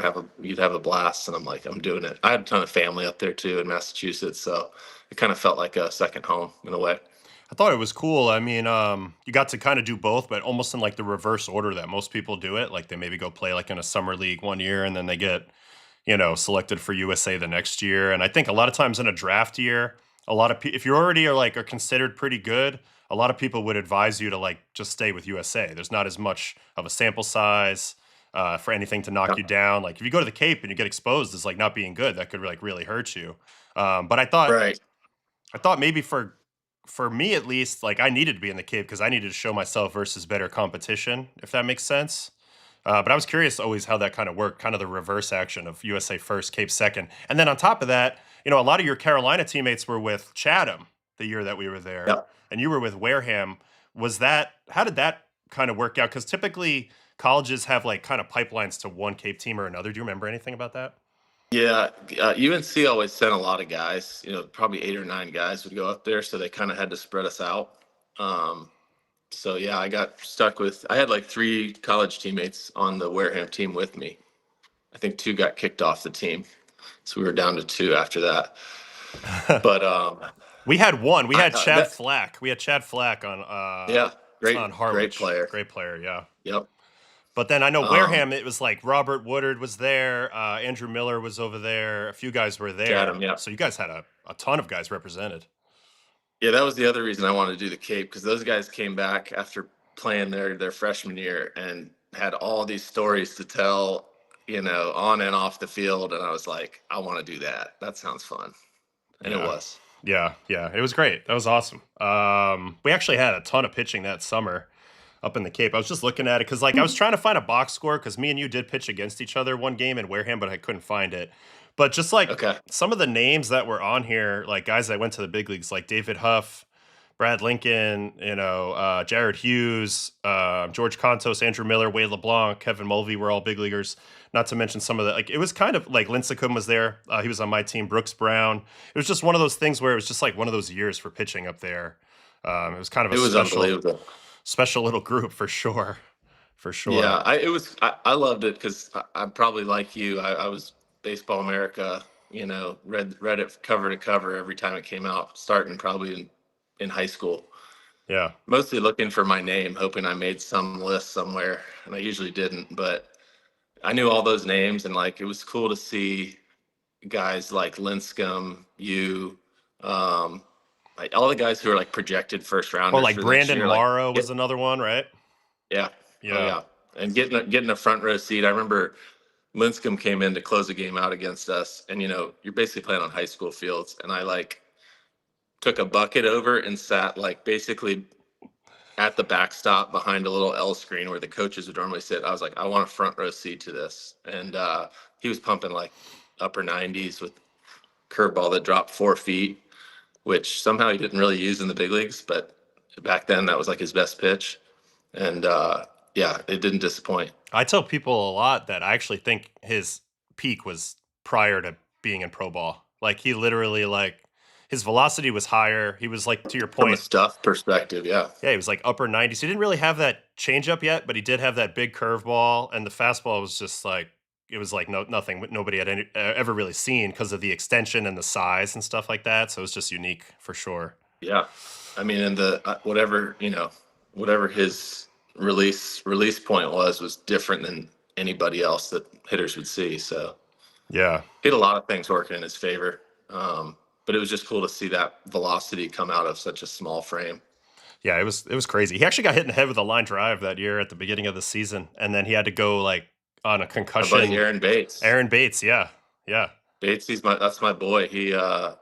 have a blast. And I'm like, I'm doing it. I had a ton of family up there too in Massachusetts, so it kind of felt like a second home in a way. I thought it was cool. I mean, you got to kind of do both, but almost in like the reverse order that most people do it. Like they maybe go play like in a summer league one year and then they get, selected for USA the next year. And I think a lot of times in a draft year, a lot of if you already are considered pretty good, a lot of people would advise you to like just stay with USA. There's not as much of a sample size for anything to knock Yeah. you down. Like if you go to the Cape and you get exposed as like not being good, that could like really hurt you. But Right. I thought maybe for me at least, like I needed to be in the Cape because I needed to show myself versus better competition, if that makes sense. But I was curious always how that kind of worked, kind of the reverse action of USA first, Cape second. And then on top of that, a lot of your Carolina teammates were with Chatham. the year that we were there, Yeah. and you were with Wareham. How did that kind of work out? Because typically colleges have like kind of pipelines to one Cape team or another. Do you remember anything about that? Yeah, UNC always sent a lot of guys. Probably 8 or 9 guys would go up there, so they kind of had to spread us out. Um, so yeah, I got stuck with. I had like 3 college teammates on the Wareham team with me. I think 2 got kicked off the team, so we were down to 2 after that. But We had one. We had Chad that Flack. We had Chad Flack yeah, on great Harwich. player. Great player, yeah. Yep. But then I know Um, Wareham. It was like Robert Woodard was there. Andrew Miller was over there. A few guys were there. Chatham. Yeah. So you guys had a ton of guys represented. Yeah, that was the other reason I wanted to do the Cape because those guys came back after playing their freshman year and had all these stories to tell, on and off the field. And I was like, I want to do that. That sounds fun. And it Yeah. was. Yeah. It was great. That was awesome. We actually had a ton of pitching that summer up in the Cape. I was just looking at it because, like, I was trying to find a box score because me and you did pitch against each other one game in Wareham, but I couldn't find it. But just like Okay. some of the names that were on here, like guys that went to the big leagues, like David Huff, Brad Lincoln, Jared Hughes, George Contos, Andrew Miller, Wade LeBlanc, Kevin Mulvey were all big leaguers. Not to mention some of the like it was kind of like Lincecum was there. He was on my team. Brooks Brown. It was just one of those things where it was just like one of those years for pitching up there. It was kind of a It was unbelievable. special little group for sure, for sure. Yeah, I loved it because I'm probably like you. I was Baseball America, read it cover to cover every time it came out, starting probably in high school. Yeah, Mostly looking for my name, hoping I made some list somewhere, and I usually didn't. But I knew all those names, and like it was cool to see guys like Linscomb, um, like all the guys who are like projected first or rounders like for the next Brandon year. Like, Morrow was another one, right? yeah, oh Yeah, yeah, and getting a front row seat. I remember Linscomb came in to close the game out against us, and you're basically playing on high school fields, and I like took a bucket over and sat like basically at the backstop behind a little L screen where the coaches would normally sit. I was like, I want a front row seat to this. And he was pumping like upper 90s with curveball that dropped 4 feet, which somehow he didn't really use in the big leagues. But back then, that was like his best pitch. And yeah, it didn't disappoint. I tell people a lot that I actually think his peak was prior to being in pro ball. Like he literally like his velocity was higher. He was like to your From a point. stuff perspective, yeah. Yeah, he was like upper 90s. He didn't really have that changeup yet, but he did have that big curveball, and the fastball was just like it was like nothing nobody had ever really seen because of the extension and the size and stuff like that. So it was just unique for sure. Yeah. I mean, and the whatever his release point was different than anybody else that hitters would see. So Yeah, he had a lot of things working in his favor. But it was just cool to see that velocity come out of such a small frame. yeah, it was crazy. He actually got hit in the head with a line drive that year at the beginning of the season, and then he had to go like on a My buddy concussion. Aaron Bates. Aaron Bates, yeah, yeah, Bates, that's my boy. He uh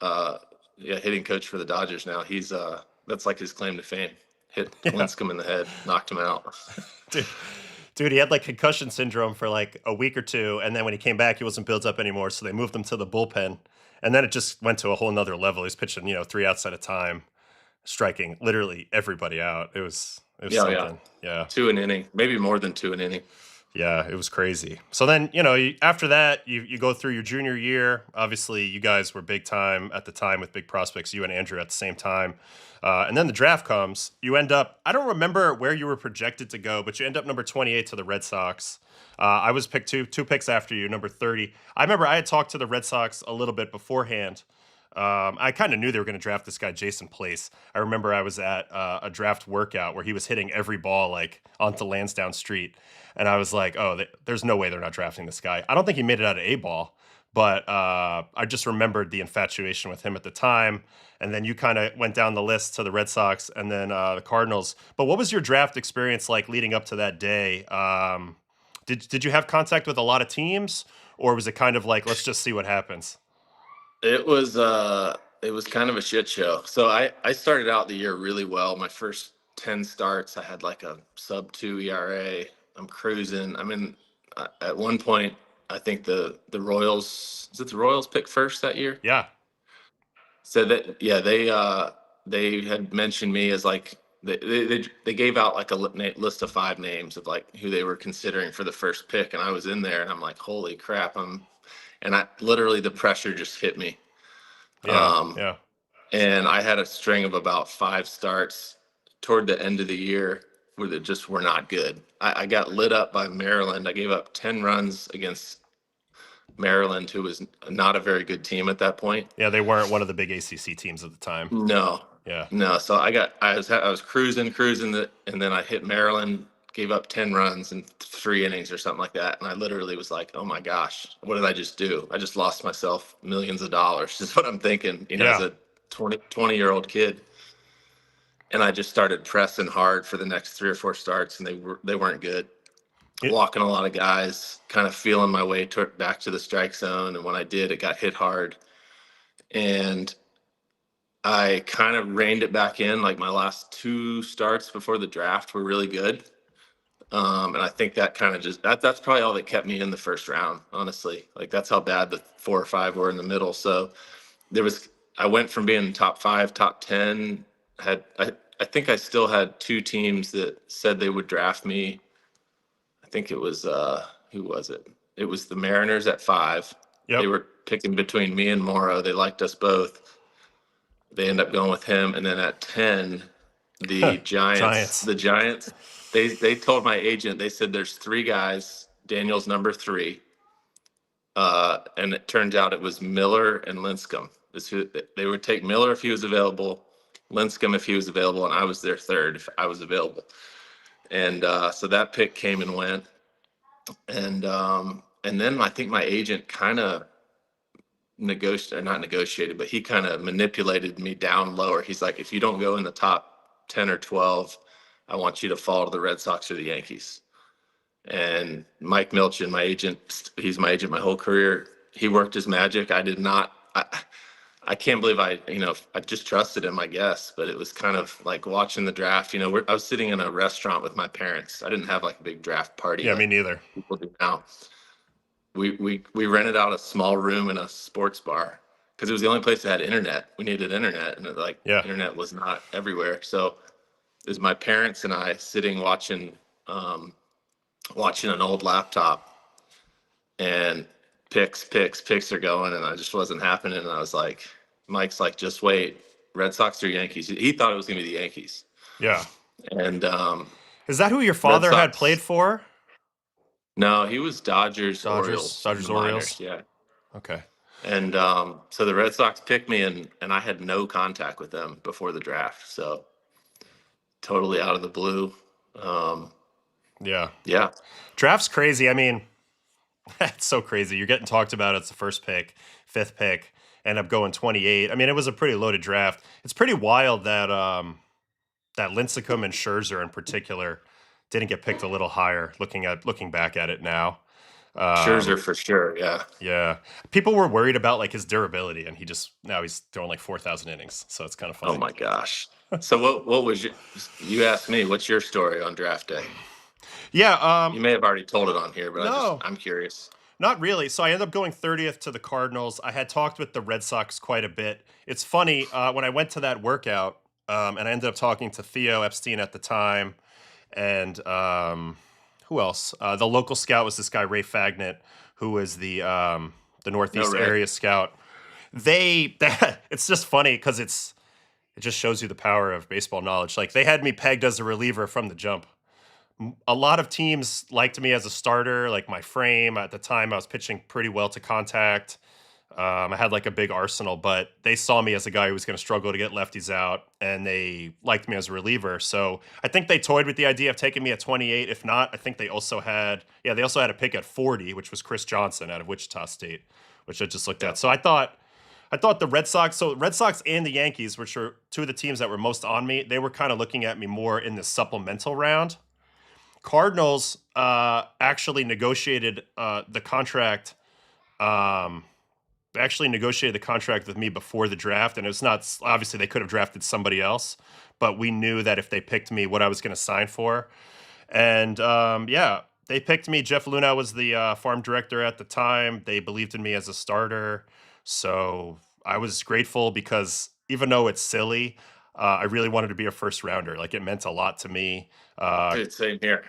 yeah, hitting coach for the Dodgers now. He's that's like his claim to fame. Hit yeah, Linscomb in the head, knocked him out. dude, dude, he had like concussion syndrome for like a week or two, and then when he came back, he wasn't built up anymore, so they moved him to the bullpen, and then it just went to a whole nother level. He's pitching, 3 outs at a time, striking literally everybody out. It was Yeah, yeah. something, yeah. 2 an inning, maybe more than 2 an inning. Yeah, it was crazy. So then, after that, you go through your junior year. Obviously, you guys were big time at the time with big prospects, you and Andrew at the same time. And then the draft comes. You end up, I don't remember where you were projected to go, but you end up number 28 to the Red Sox. I was picked two picks after you, number 30. I remember I had talked to the Red Sox a little bit beforehand. I kind of knew they were going to draft this guy, Jason Place. I remember I was at a draft workout where he was hitting every ball like onto Lansdowne Street. And I was like, oh, there's no way they're not drafting this guy. I don't think he made it out of A ball, but I just remembered the infatuation with him at the time. And then you kind of went down the list to the Red Sox and then the Cardinals. But what was your draft experience like leading up to that day? Did you have contact with a lot of teams, or was it kind of like let's just see what happens? It was kind of a shit show. So I started out the year really well. My first 10 starts, I had like a sub 2 ERA. I'm cruising. I mean, at one point, I think the Royals, is it the Royals picked first that year? Yeah, So that yeah, they had mentioned me as like they gave out like a list of 5 names of like who they were considering for the first pick, and I was in there, and I'm like, holy crap, and I literally the pressure just hit me. Yeah. Um, Yeah. and I had a string of about 5 starts toward the end of the year where they just were not good. I got lit up by Maryland. I gave up 10 runs against Maryland, who was not a very good team at that point. Yeah. They weren't one of the big ACC teams at the time. No, Yeah. no. So I was cruising and then I hit Maryland, gave up 10 runs in 3 innings or something like that, and I literally was like, "Oh my gosh, what did I just do? I just lost myself millions of dollars." Is what I'm thinking, as Yeah. a 20-year-old kid. And I just started pressing hard for the next 3 or 4 starts, and they weren't good. It, Walking a lot of guys, kind of feeling my way back to the strike zone, and when I did, it got hit hard, and I kind of reined it back in. Like my last 2 starts before the draft were really good. And I think that kind of that's probably all that kept me in the first round, honestly. Like that's how bad the 4 or 5 were in the middle. So there was, I went from being top 5, top 10, I think I still had 2 teams that said they would draft me. I think it was, who was it? It was the Mariners at 5. They yep. were picking between me and Morrow. They liked us both. They end up going with him, and then at 10, the Giants. Giants. The Giants. They told my agent. They said there's 3 guys. Daniel's number 3, and it turns out it was Miller and Linscomb. They would take Miller if he was available, Linscomb if he was available, and I was their third if I was available. And so that pick came and went, and then I think my agent kind of not negotiated, but he kind of manipulated me down lower. He's like, if you don't go in the top 10 or 12, I want you to fall to the Red Sox or the Yankees. And Mike Milchin, my agent, he's my agent my whole career. He worked his magic. I did not. I can't believe I just trusted him, I guess. But it was kind of like watching the draft. I was sitting in a restaurant with my parents. I didn't have like a big draft party Yeah. Me like neither. people do now. We rented out a small room in a sports bar because it was the only place that had internet. We needed internet, and Yeah. internet was not everywhere. So it was my parents and I sitting watching an old laptop, and picks are going, and I just wasn't happening. And I was like, Mike's like, just wait, Red Sox or Yankees. He thought it was gonna be the Yankees, Yeah. and Is that who your Red father had played Sox. for? No, he was Dodgers, Dodgers. Orioles in Dodgers. the minors. Orioles. Yeah. Okay. And so the Red Sox picked me, and I had no contact with them before the draft. So totally out of the blue. Um, Yeah. yeah. Draft's crazy. I mean, it's so crazy. You're getting talked about. It's the first pick, 5th pick, end up going 28. I mean, it was a pretty loaded draft. It's pretty wild that that Lincecum and Scherzer in particular didn't get picked a little higher. Looking back at it now, Scherzer for sure. Yeah. yeah, people were worried about like his durability, and now he's throwing like 4,000 innings. So it's kind of Oh funny. my gosh. So what was you asked me, what's your story on draft day? Yeah. You may have already told it on here, but No, I'm curious. not really. So I ended up going 30th to the Cardinals. I had talked with the Red Sox quite a bit. It's funny, when I went to that workout, and I ended up talking to Theo Epstein at the time, and who else? The local scout was this guy Ray Fagnet, who was the No, Northeast Ray. area scout. It's just funny because it just shows you the power of baseball knowledge. Like they had me pegged as a reliever from the jump. A lot of teams liked me as a starter, like my frame. At the time, I was pitching pretty well to contact. I had like a big arsenal, but they saw me as a guy who was going to struggle to get lefties out, and they liked me as a reliever. So I think they toyed with the idea of taking me at 28. If not, I think they also had a pick at 40, which was Chris Johnson out of Wichita State, which I just looked Yeah. at. So I thought the Red Sox, Red Sox and the Yankees, which were 2 of the teams that were most on me, they were kind of looking at me more in the supplemental round. Cardinals actually negotiated the contract. Actually negotiated the contract with me before the draft, and it's not obviously they could have drafted somebody else, but we knew that if they picked me, what I was going to sign for, and yeah, they picked me. Jeff Luna was the farm director at the time. They believed in me as a starter, so I was grateful because even though it's silly, I really wanted to be a first rounder. Like it meant a lot to me. Uh, Dude, same here.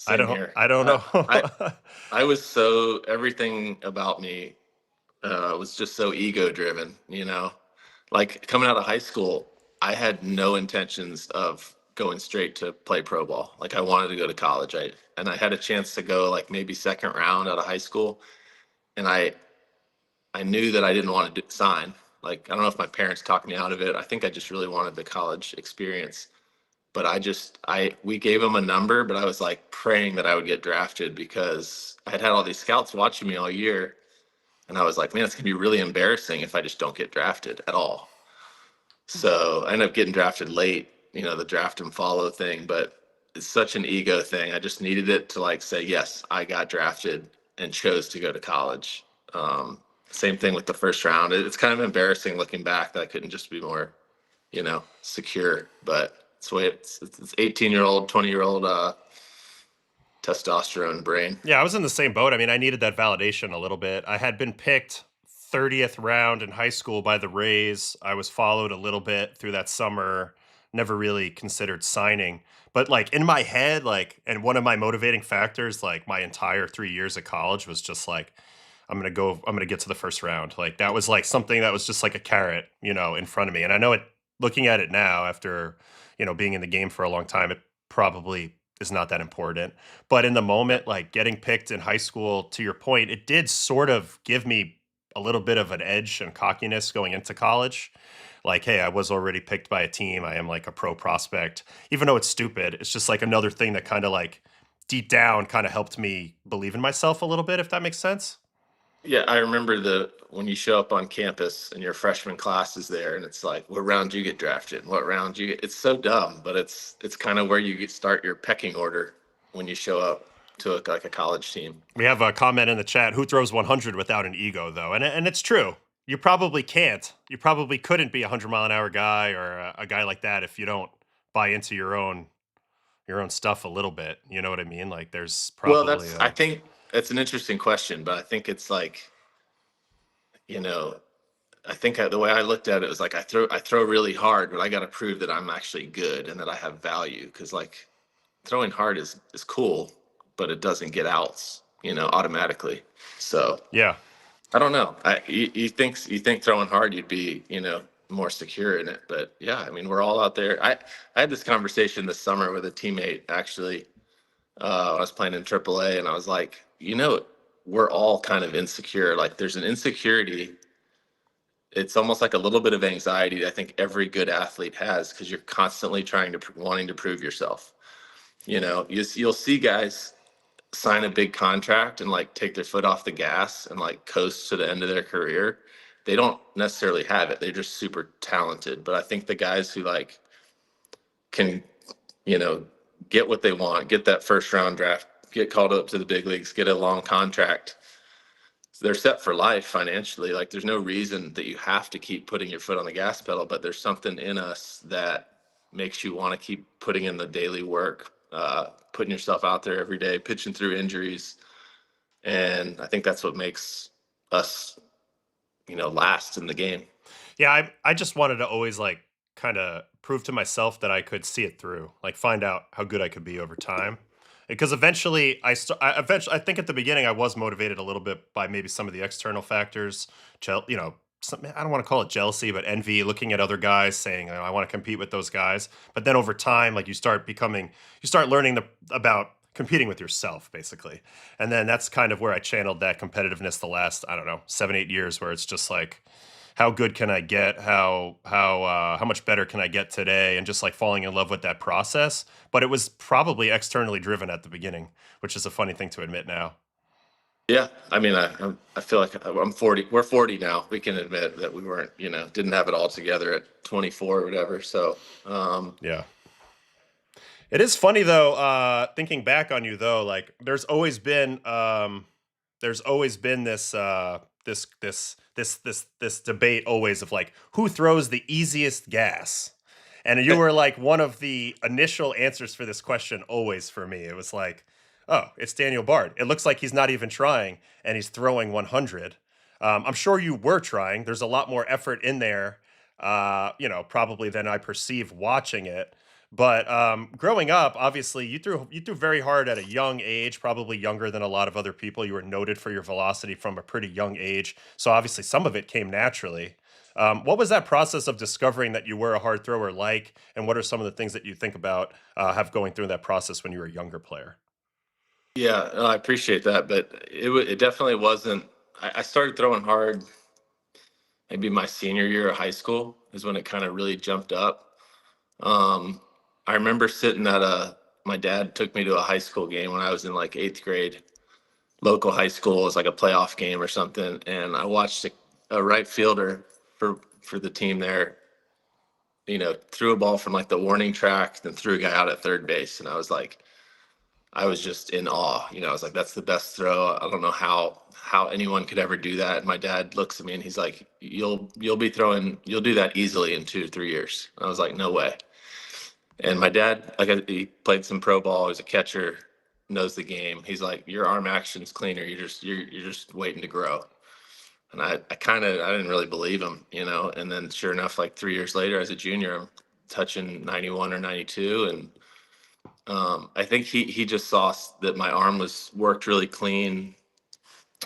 I Same don't here. I don't I know. I was so everything about me was just so ego driven. Like coming out of high school, I had no intentions of going straight to play pro ball. Like I wanted to go to college. I had a chance to go like maybe second round out of high school, and I knew that I didn't want to sign. Like I don't know if my parents talked me out of it. I think I just really wanted the college experience. But I we gave him a number, but I was like praying that I would get drafted because I had had all these scouts watching me all year, and I was like, man, it's gonna be really embarrassing if I just don't get drafted at all. So I ended up getting drafted late, the draft and follow thing, but it's such an ego thing. I just needed it to like say, yes, I got drafted and chose to go to college. Same thing with the first round. It's kind of embarrassing looking back that I couldn't just be more, secure, but it's the way it's 18-year-old, 20-year-old testosterone brain. Yeah, I was in the same boat. I mean, I needed that validation a little bit. I had been picked 30th round in high school by the Rays. I was followed a little bit through that summer, never really considered signing. But like in my head, like, and one of my motivating factors, like my entire 3 years of college was just like, I'm gonna get to the first round. Like that was like something that was just like a carrot, in front of me. And I know it, looking at it now after, being in the game for a long time, it probably is not that important. But in the Yeah. moment, like getting picked in high school, to your point, it did sort of give me a little bit of an edge and cockiness going into college. Like, hey, I was already picked by a team. I am like a pro prospect. Even though it's stupid, it's just like another thing that kind of like deep down kind of helped me believe in myself a little bit, if that makes sense. Yeah, I remember the when you show up on campus and your freshman class is there, and it's like, what round you get drafted? What round you get? It's so dumb, but it's kind of where you start your pecking order when you show up to like a college team. We have a comment in the chat. Who throws 100 without an ego, though? And it's true. You probably can't. You probably couldn't be a 100-mile-an-hour guy or a guy like that if you don't buy into your own stuff a little bit. You know what I mean? Like there's Well, probably I a think it's an interesting question, but I think it's like, you know, I think the way I looked at it was like I throw really hard, but I got to prove that I'm actually good and that I have value because like throwing hard is cool, but it doesn't get outs, automatically. So yeah. I don't know. You think throwing hard you'd be more secure in it, but yeah, I mean we're all out there. I had this conversation this summer with a teammate actually. I was playing in AAA, and I was like, we're all kind of insecure. Like there's an insecurity. It's almost like a little bit of anxiety that I think every good athlete has because you're constantly trying to wanting to prove yourself. You'll see guys sign a big contract and like take their foot off the gas and like coast to the end of their career. They don't necessarily have it. They're just super talented. But I think the guys who like can, you know, get what they want, get that first round draft, get called up to the big leagues, get a long contract, they're set for life financially. Like there's no reason that you have to keep putting your foot on the gas pedal, but there's something in us that makes you want to keep putting in the daily work, putting yourself out there every day, pitching through injuries. And I think that's what makes us, last in the game. Yeah, I just wanted to always like kind of prove to myself that I could see it through, like find out how good I could be over time. Because eventually, I think at the beginning I was motivated a little bit by maybe some of the external factors, I don't want to call it jealousy, but envy, looking at other guys, saying, I want to compete with those guys. But then over time, like you start learning about competing with yourself, basically. And then that's kind of where I channeled that competitiveness the last, I don't know, 7, 8 years, where it's just like, how good can I get? How much better can I get today? And just like falling in love with that process. But it was probably externally driven at the beginning, which is a funny thing to admit now. Yeah, I mean, I feel like I'm 40. We're 40 now. We can admit that we weren't, didn't have it all together at 24 or whatever. So, Yeah. It is funny though, thinking back on you though, like there's always been this debate always of like who throws the easiest gas. And you were like one of the initial answers for this question always for me. It was like, oh, it's Daniel Bard. It looks like he's not even trying and he's throwing 100. I'm sure you were trying. There's a lot more effort in there, probably than I perceive watching it. But growing up, obviously, you threw very hard at a young age, probably younger than a lot of other people. You were noted for your velocity from a pretty young age, so obviously some of it came naturally. What was that process of discovering that you were a hard thrower like, and what are some of the things that you think about have going through that process when you were a younger player? Yeah, no, I appreciate that, but it definitely wasn't. I started throwing hard maybe my senior year of high school is when it kind of really jumped up. Um, I remember sitting at a my dad took me to a high school game when I was in like eighth grade. Local high school, it was like a playoff game or something, and I watched a right fielder for the team there. Threw a ball from like the warning track, then threw a guy out at third base, and I was just in awe. I was like, that's the best throw. I don't know how anyone could ever do that. And my dad looks at me and he's like, you'll do that easily in 2 to 3 years. And I was like, no way. And my dad, like he played some pro ball, he's a catcher, knows the game. He's like, your arm action's cleaner. You're just waiting to grow. And I didn't really believe him. And then sure enough, like 3 years later as a junior, I'm touching 91 or 92, and I think he just saw that my arm was worked really clean.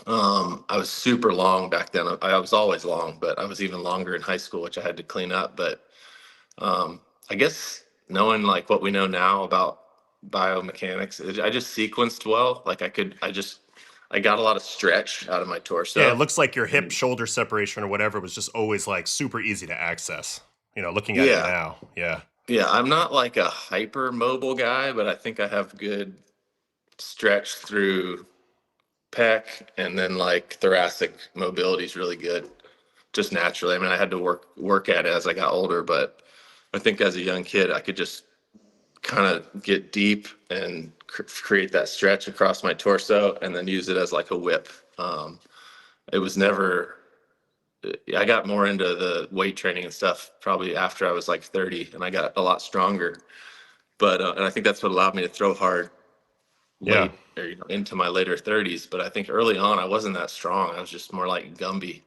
I was super long back then. I was always long, but I was even longer in high school, which I had to clean up. But I guess knowing like what we know now about biomechanics, I just sequenced well. Like I got a lot of stretch out of my Yeah, it torso. looks like your hip And shoulder separation or whatever was just always like super easy to access. Looking at it yeah, now. Yeah. yeah, I'm not like a hyper mobile guy, but I think I have good stretch through pec, and then like thoracic mobility is really good just naturally. I mean, I had to work at it as I got older, but I think as a young kid I could just kind of get deep and create that stretch across my torso and then use it as like a whip. It was never I got more into the weight training and stuff probably after I was like 30, and I got a lot stronger. But and I think that's what allowed me to throw hard Yeah. late or into my later 30s. But I think early on I wasn't that strong. I was just more like Gumby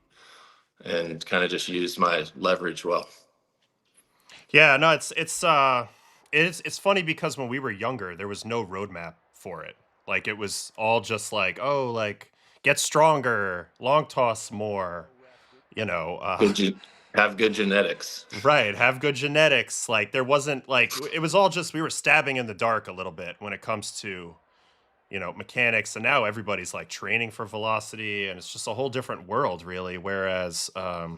and kind of just used my leverage well. Yeah, no, it's funny because when we were younger, there was no roadmap for it. Like it was all just like, oh, like get stronger, long toss more, you know, uh Good, have good genetics. right, have good genetics. Like there wasn't like it was all just we were stabbing in the dark a little bit when it comes to, mechanics, and now everybody's like training for velocity and it's just a whole different world really, whereas I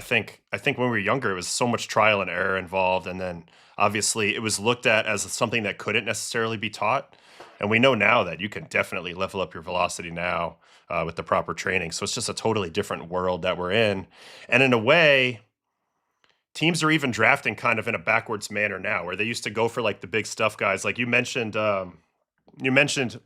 think when we were younger, it was so much trial and error involved, and then obviously it was looked at as something that couldn't necessarily be taught. And we know now that you can definitely level up your velocity now with the proper training. So it's just a totally different world that we're in, and in a way, teams are even drafting kind of in a backwards manner now, where they used to go for like the big stuff guys, like you mentioned. You mentioned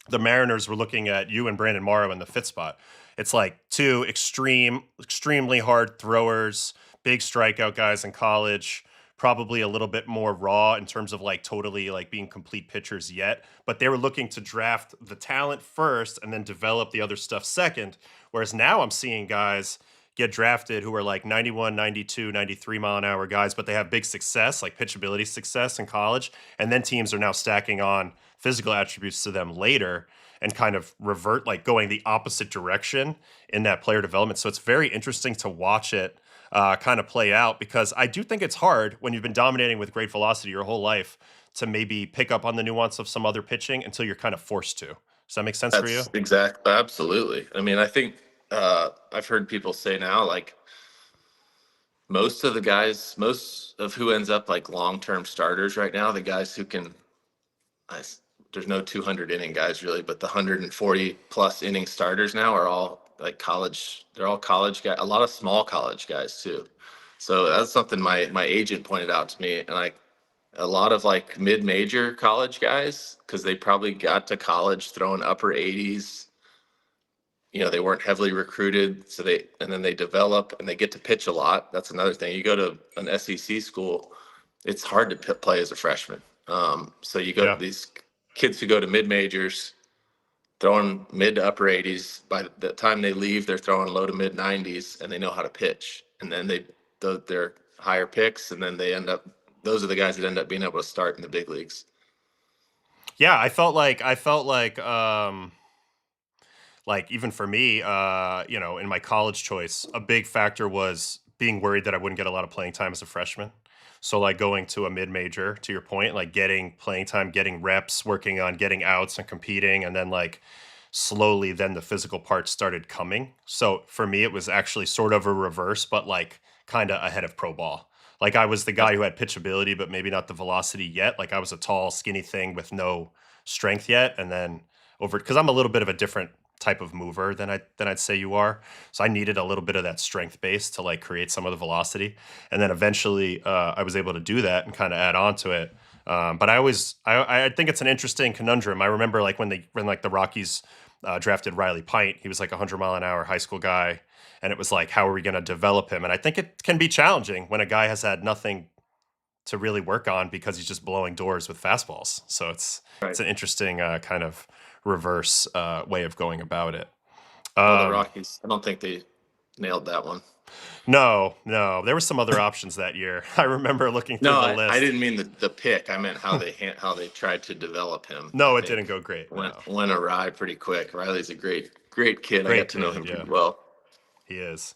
the Mariners were looking at you and Brandon Morrow in the fifth spot. It's like two extremely hard throwers, big strikeout guys in college, probably a little bit more raw in terms of like totally like being complete pitchers yet. But they were looking to draft the talent first and then develop the other stuff second. Whereas now I'm seeing guys get drafted who are like 91, 92, 93 mile an hour guys, but they have big success, like pitchability success in college. And then teams are now stacking on physical attributes to them later and kind of revert, like going the opposite direction in that player development. So it's very interesting to watch it kind of play out, because I do think it's hard when you've been dominating with great velocity your whole life to maybe pick up on the nuance of some other pitching until you're kind of forced to. Does that make sense for you? That's exact. Absolutely. I mean, I think I've heard people say now, like most of who ends up like long-term starters right now, the guys who can, I, there's no 200 inning guys really, but the 140 plus inning starters now are all like college. They're all college guys. A lot of small college guys too. So that's something my agent pointed out to me, and like a lot of like mid-major college guys, because they probably got to college throwing upper 80s. They weren't heavily recruited, so then they develop and they get to pitch a lot. That's another thing. You go to an SEC school, it's hard to play as a freshman. So you go Yeah. these kids who go to mid majors, throwing mid to upper 80s. By the time they leave, they're throwing low to mid 90s, and they know how to pitch. And then they're higher picks, and then they end up. Those are the guys that end up being able to start in the big leagues. Yeah, like even for me, in my college choice, a big factor was being worried that I wouldn't get a lot of playing time as a freshman. So like going to a mid major, to your point, like getting playing time, getting reps, working on getting outs and competing, and then like slowly then the physical parts started coming. So for me, it was actually sort of a reverse, but like kind of ahead of pro ball. Like I was the guy who had pitchability, but maybe not the velocity yet. Like I was a tall, skinny thing with no strength yet, and then over because I'm a little bit of a different type of mover than I'd say you are. So I needed a little bit of that strength base to like create some of the velocity, and then eventually I was able to do that and kind of add on to it. But I think it's an interesting conundrum. I remember like when like the Rockies drafted Riley Pint, he was like a 100-mile-an-hour high school guy, and it was like, how are we going to develop him? And I think it can be challenging when a guy has had nothing to really work on because he's just blowing doors with fastballs. So it's Right. an interesting kind of reverse way of going about it. Well, the Um, Rockies, I don't think they nailed that one. no, there were some other options that year. I remember looking through No, the I list. didn't mean the pick. I meant how they tried to develop him. I No, it didn't think go great. No, went awry pretty quick. Riley's a great kid. I great got to know him kid. Yeah, pretty well, he is.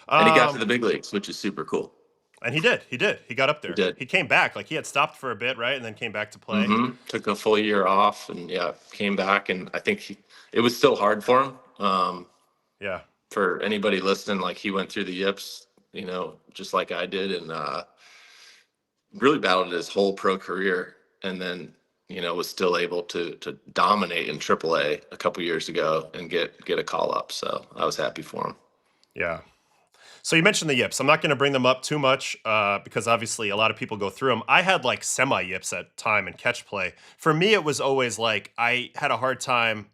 and he got to Um, the big leagues, which is super cool. and he did. He got up He there. did. He came back. Like he had stopped for a bit, right, and then came back to play. Took a full year off, and yeah, came back, and I think it was still hard for him. Yeah, For anybody listening, like he went through the yips, just like I did, and really battled his whole pro career, and then was still able to dominate in AAA a couple years ago and get a call up. So I was happy for him. yeah. So you mentioned the yips. I'm not going to bring them up too much because obviously a lot of people go through them. I had like semi yips at time and catch play. For me, it was always like I had a hard time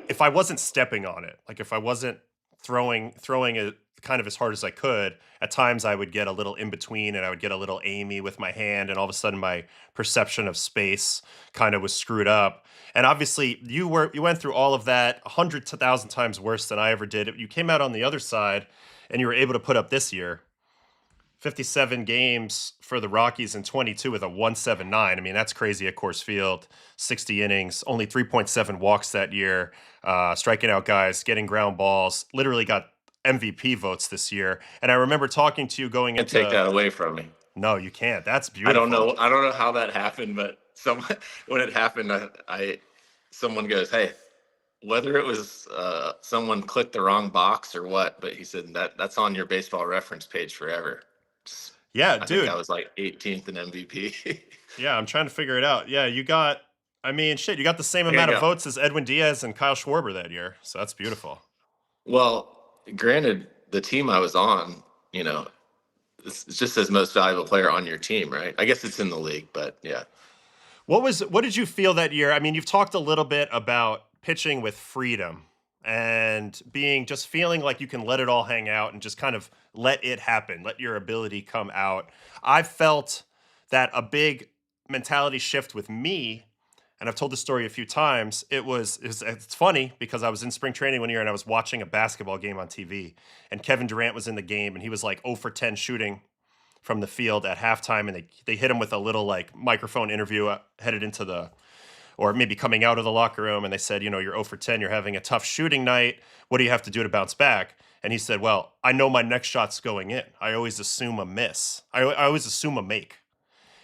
if I wasn't stepping on it. Like if I wasn't throwing it kind of as hard as I could. At times, I would get a little in between, and I would get a little aimy with my hand, and all of a sudden, my perception of space kind of was screwed up. And obviously, you went through all of that 100 to 1,000 times worse than I ever did. You came out on the other side and you were able to put up this year 57 games for the Rockies and 22 with a 179. I mean, that's crazy at Coors Field. 60 innings, only 3.7 walks that year, striking out guys, getting ground balls, literally got MVP votes this year. And I remember talking to you going And take into, that away from me. no, you can't. That's I don't beautiful. know. I don't know how that happened, but when it happened, someone goes, "Hey, whether it was someone clicked the wrong box or what," but he said that's on your baseball reference page forever. Yeah, I think I dude. was like 18th in MVP. Yeah, I'm trying to figure it out. Yeah, I mean, shit, you got the same I amount of go. votes as Edwin Diaz and Kyle Schwarber that year. So that's beautiful. Well, granted, the team I was on, it just says most valuable player on your team, right? I guess it's in the league, but yeah. What did you feel that year? I mean, you've talked a little bit about pitching with freedom and just feeling like you can let it all hang out and just kind of let it happen, let your ability come out. I've felt that a big mentality shift with me, and I've told this story a few times. It's funny because I was in spring training one year and I was watching a basketball game on TV, and Kevin Durant was in the game and he was like 0 for 10 shooting from the field at halftime, and they hit him with a little like microphone interview headed into the or maybe coming out of the locker room, and they said, you're 0 for 10, you're having a tough shooting night. What do you have to do to bounce back? And he said, well, I know my next shot's going in. I always assume a miss. I always assume a make.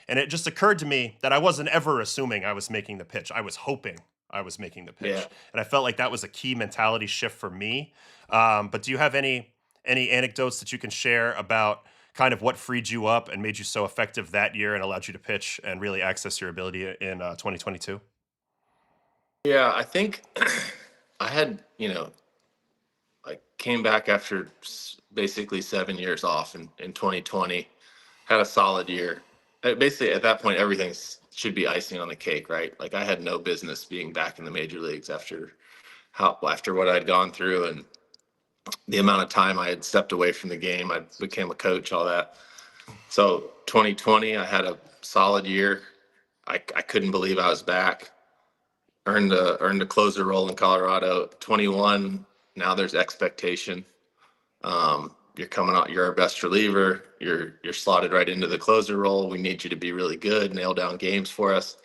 And it just occurred to me that I wasn't ever assuming I was making the pitch. I was hoping I was making the Yeah. pitch, and I felt like that was a key mentality shift for me. But do you have any anecdotes that you can share about kind of what freed you up and made you so effective that year and allowed you to pitch and really access your ability in 2022? Yeah, I think I had, I came back after basically 7 years off in 2020, had a solid year. Basically, at that point, everything should be icing on the cake, right? Like I had no business being back in the major leagues after what I'd gone through and the amount of time I had stepped away from the game. I became a coach, all that. So 2020, I had a solid year. I couldn't believe I was back. earned a closer role in Colorado. 21, now there's expectation. You're coming out, you're our best reliever. You're slotted right into the closer role. We need you to be really good, nail down games for us.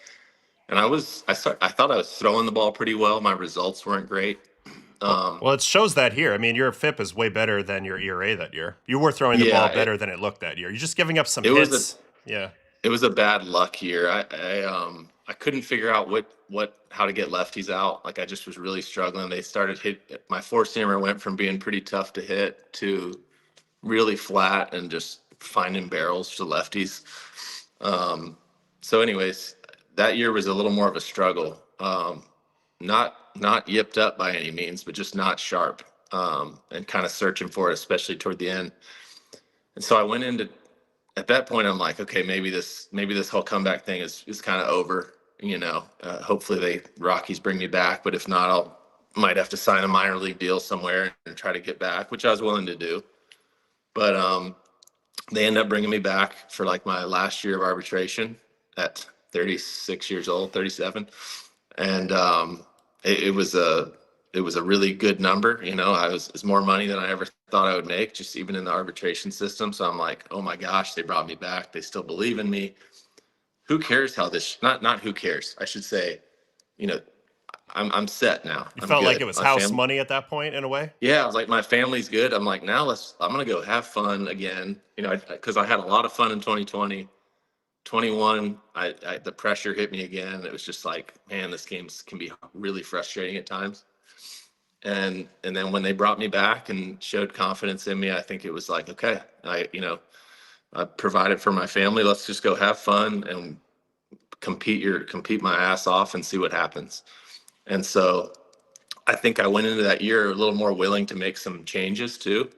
And I thought I was throwing the ball pretty well. My results weren't great. Well, it shows that here. I mean, your FIP is way better than your ERA that year. You were throwing the ball Yeah, better than it looked that year. You're just giving up some it was a hits. Yeah. it was a bad luck year. I couldn't figure out how to get lefties out. Like I just was really struggling. They started hit my four seamer went from being pretty tough to hit to really flat and just finding barrels to lefties. So anyways, that year was a little more of a struggle. Not yipped up by any means, but just not sharp, and kind of searching for it, especially toward the end. And so I went into at that point. I'm like, okay, maybe this whole comeback thing is kind of over. Hopefully they Rockies bring me back, but if not, might have to sign a minor league deal somewhere and try to get back, which I was willing to do. But they ended up bringing me back for like my last year of arbitration at 36 years old, 37, and it was a really good number. It's more money than I ever thought I would make, just even in the arbitration system. So I'm like, oh my gosh, they brought me back. They still believe in me. Who cares how this? Not who cares. I should say, you know, I'm set now. You I'm felt like good. it was My house family. money at that point in a way? Yeah, I was like, my family's good. I'm like, now I'm gonna go have fun again. Because I had a lot of fun in 2020. 21, the pressure hit me again. It was just like, man, this game can be really frustrating at times. And then when they brought me back and showed confidence in me, I think it was like, okay, I provided for my family. Let's just go have fun and compete my ass off and see what happens. And so I think I went into that year a little more willing to make some changes too.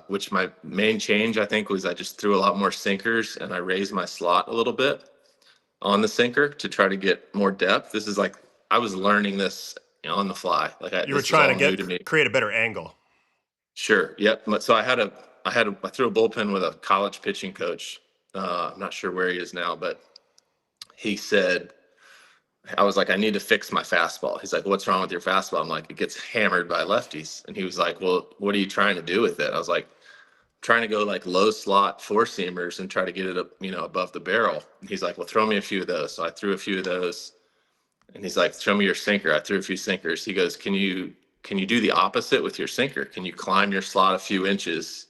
Which my main change I think was I just threw a lot more sinkers and I raised my slot a little bit on the sinker to try to get more depth. This is like I was learning this on the fly. You were This was trying all new to to me. create a better angle. Sure. Yep. So I threw a bullpen with a college pitching coach. I'm not sure where he is now, but he said, I was like, I need to fix my fastball. He's like, what's wrong with your fastball? I'm like, it gets hammered by lefties. And he was like, well, what are you trying to do with it? I was like, trying to go like low slot four seamers and try to get it up, above the barrel. And he's like, well, throw me a few of those. So I threw a few of those. And he's like, show me your sinker. I threw a few sinkers. He goes, can you do the opposite with your sinker? Can you climb your slot a few inches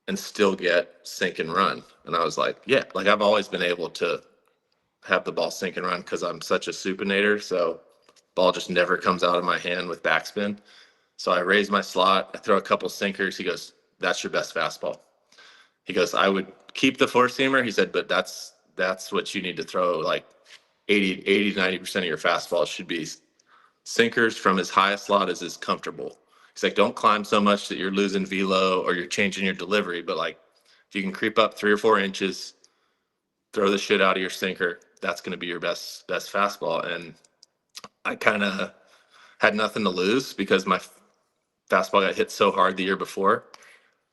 and still get sink and run? And I was like, yeah, like I've always been able to have the ball sink and run because I'm such a supinator. So ball just never comes out of my hand with backspin. So I raise my slot, I throw a couple sinkers. He goes, that's your best fastball. He goes, I would keep the four seamer. He said, but that's what you need to throw. Like 90% of your fastball should be sinkers from as high a slot as is comfortable. He's like, don't climb so much that you're losing velo or you're changing your delivery. But like, if you can creep up 3 or 4 inches, throw the shit out of your sinker. That's going to be your best fastball. And I kind of had nothing to lose because my fastball got hit so hard the year before.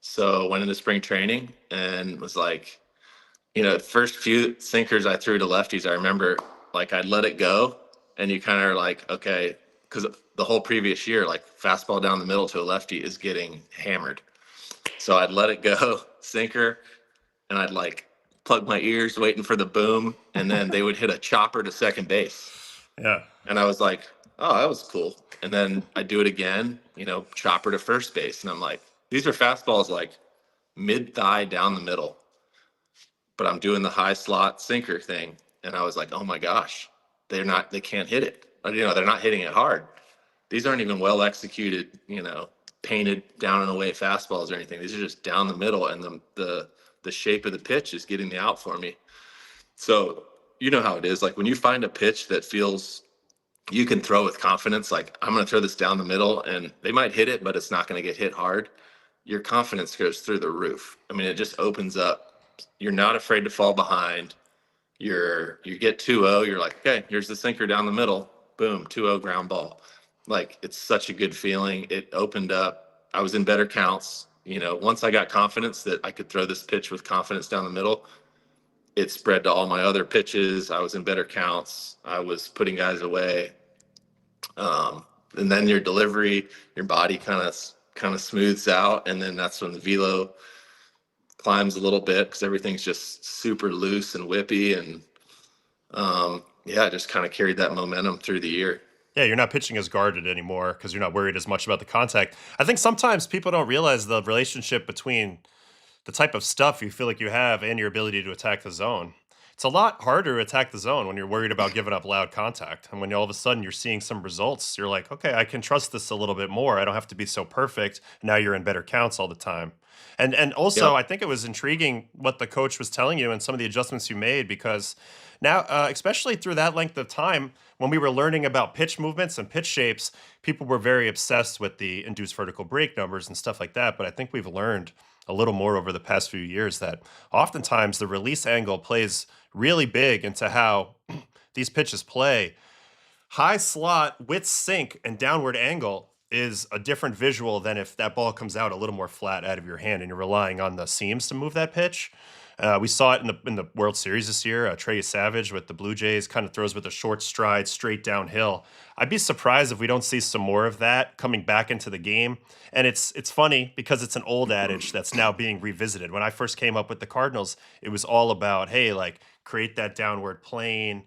So went into spring training and was like, the first few sinkers I threw to lefties, I remember like I'd let it go and you kind of are like, okay, because the whole previous year, like fastball down the middle to a lefty is getting hammered. So I'd let it go, sinker, and I'd like plug my ears waiting for the boom, and then they would hit a chopper to second base. Yeah. And I was like, oh, that was cool. And then I do it again, chopper to first base. And I'm like, these are fastballs like mid thigh down the middle, but I'm doing the high slot sinker thing. And I was like, oh my gosh, they can't hit it. They're not hitting it hard. These aren't even well executed, painted down and away fastballs or anything. These are just down the middle, and the shape of the pitch is getting the out for me. So you know how it is. Like when you find a pitch that feels you can throw with confidence, like I'm going to throw this down the middle and they might hit it, but it's not going to get hit hard. Your confidence goes through the roof. I mean, it just opens up. You're not afraid to fall behind. You get 2-0. You're like, okay, here's the sinker down the middle. Boom, 2-0 ground ball. Like it's such a good feeling. It opened up. I was in better counts. Once I got confidence that I could throw this pitch with confidence down the middle, it spread to all my other pitches. I was in better counts. I was putting guys away. And then your delivery, your body kind of smooths out, and then that's when the velo climbs a little bit because everything's just super loose and whippy, and yeah, just kind of carried that momentum through the year. Yeah, you're not pitching as guarded anymore because you're not worried as much about the contact. I think sometimes people don't realize the relationship between the type of stuff you feel like you have and your ability to attack the zone. It's a lot harder to attack the zone when you're worried about giving up loud contact. And when all of a sudden you're seeing some results, you're like, okay, I can trust this a little bit more. I don't have to be so perfect. Now you're in better counts all the time. And also, Yep. I think it was intriguing what the coach was telling you and some of the adjustments you made because now, especially through that length of time, when we were learning about pitch movements and pitch shapes, people were very obsessed with the induced vertical break numbers and stuff like that. But I think we've learned a little more over the past few years that oftentimes the release angle plays really big into how these pitches play. High slot with sink and downward angle is a different visual than if that ball comes out a little more flat out of your hand and you're relying on the seams to move that pitch. We saw it in the World Series this year. Trey Savage with the Blue Jays kind of throws with a short stride straight downhill. I'd be surprised if we don't see some more of that coming back into the game. And it's funny because it's an old adage that's now being revisited. When I first came up with the Cardinals, it was all about, hey, like create that downward plane,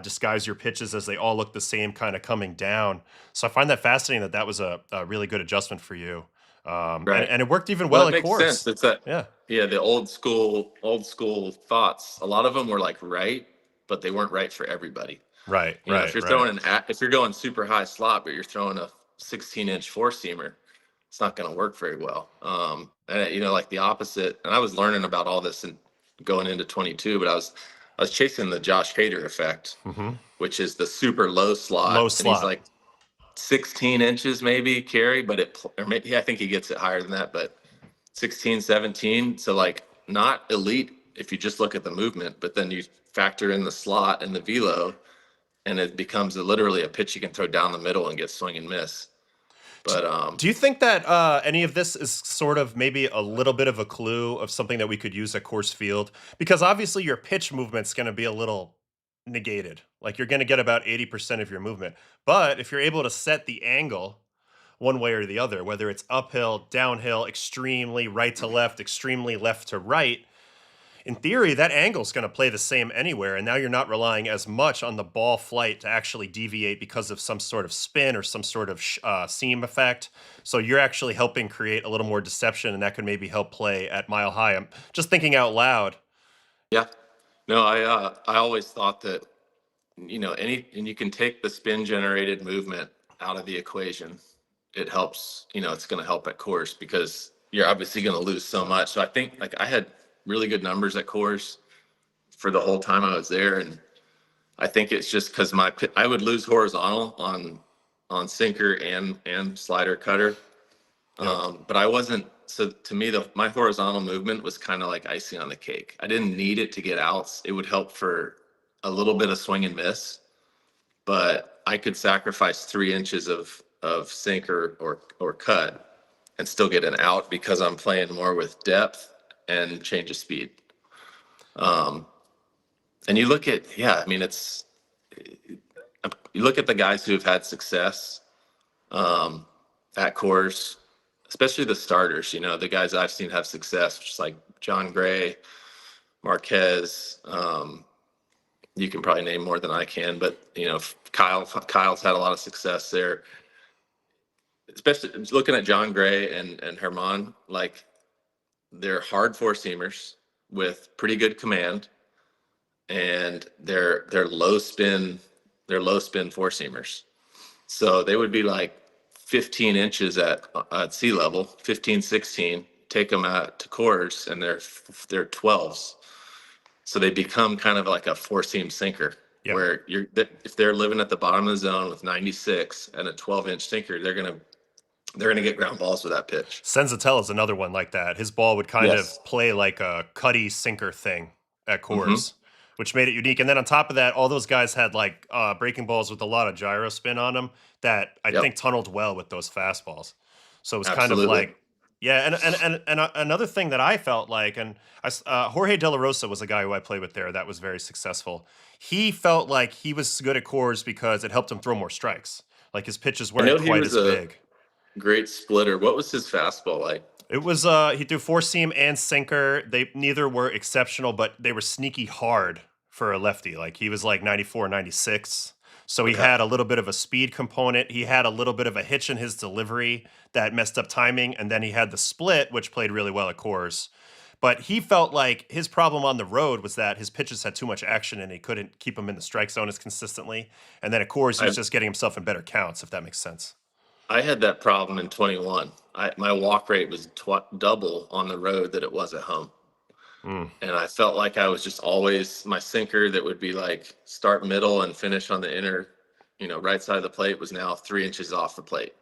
disguise your pitches as they all look the same kind of coming down. So I find that fascinating that was a really good adjustment for you. Right. And it worked even Well, well it at makes sense. course. It's that, Yeah, yeah, the old school thoughts. A lot of them were like right, but they weren't right for everybody. right, You know, if right, you're right. if you're going super high slot, but you're throwing a 16-inch four seamer, it's not going to work very well. And you know, like the opposite. And I was learning about all this and going into 22, but I was chasing the Josh Hader effect, Hmm. which is the super low Low slot, and he's slot. like 16 inches maybe carry, but or maybe, yeah, I think he gets it higher than that, but 16, 17. So like not elite if you just look at the movement, but then you factor in the slot and the velo, and it becomes literally a pitch you can throw down the middle and get swing and miss. Do, But do you think that any of this is sort of maybe a little bit of a clue of something that we could use at course field? Because obviously your pitch movement's going to be a little negated. Like you're going to get about 80% of your movement. But if you're able to set the angle one way or the other, whether it's uphill, downhill, extremely right to left, extremely left to right, in theory, that angle's going to play the same anywhere. And now you're not relying as much on the ball flight to actually deviate because of some sort of spin or some sort of seam effect. So you're actually helping create a little more deception, and that could maybe help play at mile high. I'm just thinking out loud. yeah, no, I always thought that, you know, and you can take the spin generated movement out of the equation. It helps, you know, it's going to help at course because you're obviously going to lose so much. So I think like I had really good numbers at course for the whole time I was there, and I think it's just because I would lose horizontal on sinker and slider cutter, Yep. but I wasn't. So to me, my horizontal movement was kind of like icing on the cake. I didn't need it to get outs. It would help for a little bit of swing and miss, but I could sacrifice 3 inches of sinker or cut and still get an out because I'm playing more with depth and change of speed. Um, and you look at, yeah, I mean, you look at the guys who have had success um, at course, especially the starters. You know, the guys I've seen have success, just like John Gray, Marquez. You can probably name more than I can, but you know, Kyle's had a lot of success there. Especially looking at John Gray and Herman, like they're hard four seamers with pretty good command, and they're low spin four seamers. So they would be like 15 inches at sea level, 15, 16. Take them out to course, and they're 12s. So they become kind of like a four seam sinker, Yeah. where if they're living at the bottom of the zone with 96 and a 12-inch sinker, they're gonna get ground balls with that pitch. Senzatel is another one like that. His ball would kind of Yes. play like a cutty sinker thing at Mm-hmm. course, which made it unique. And then on top of that, all those guys had like breaking balls with a lot of gyro spin on them that I Yep. think tunneled well with those fastballs. So it was kind of Absolutely. like, yeah. And another thing that I felt like, Jorge De La Rosa was a guy who I played with there that was very successful. He felt like he was good at cores because it helped him throw more strikes. Like his pitches I weren't know he quite was as a big. great splitter. What was his fastball like? It was he threw four seam and sinker. They neither were exceptional, but they were sneaky hard for a lefty. Like he was like 94, 96. So he Okay. had a little bit of a speed component. He had a little bit of a hitch in his delivery that messed up timing, and then he had the split, which played really well at Coors. But he felt like his problem on the road was that his pitches had too much action and he couldn't keep them in the strike zone as consistently. And then at Coors, he was I just getting himself in better counts, if that makes sense. I had that problem in 21. My walk rate was double on the road that it was at home. Mm, And I felt like I was just always my sinker that would be like start middle and finish on the inner, right side of the plate was now 3 inches off the plate.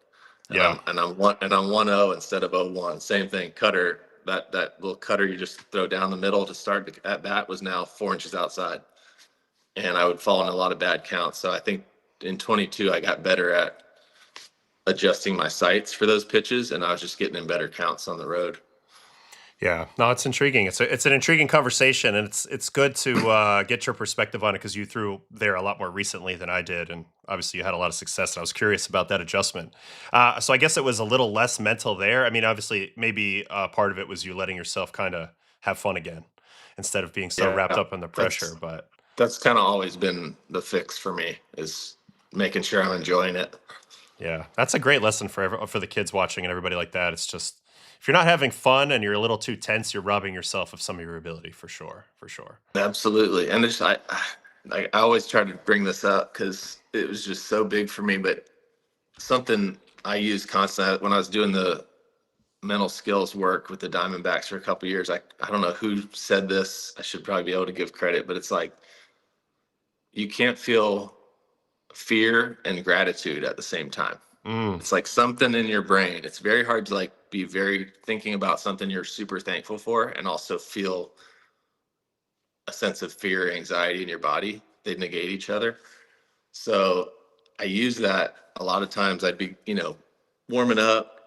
And yeah. I'm 1-0 instead of 0-1. Same thing. Cutter, that little cutter you just throw down the middle to start at bat was now 4 inches outside. And I would fall in a lot of bad counts. So I think in 22 I got better at adjusting my sights for those pitches, and I was just getting in better counts on the road. Yeah, no, it's intriguing. It's an intriguing conversation, and it's good to get your perspective on it because you threw there a lot more recently than I did, and obviously you had a lot of success. And I was curious about that adjustment. So I guess it was a little less mental there. I mean, obviously, maybe part of it was you letting yourself kind of have fun again instead of being so wrapped Yeah, up in the pressure. that's But that's kind of always been the fix for me is making sure I'm enjoying it. yeah, that's a great lesson for for the kids watching and everybody like that. It's just if you're not having fun and you're a little too tense, you're robbing yourself of some of your ability for sure, for sure. Absolutely, and I always try to bring this up because it was just so big for me. But something I use constantly when I was doing the mental skills work with the Diamondbacks for a couple of years. I don't know who said this. I should probably be able to give credit, but it's like you can't feel fear and gratitude at the same time. Mm, It's like something in your brain. It's very hard to like be very thinking about something you're super thankful for and also feel a sense of fear, anxiety in your body. They negate each other. So I use that a lot of times. I'd be, warming up,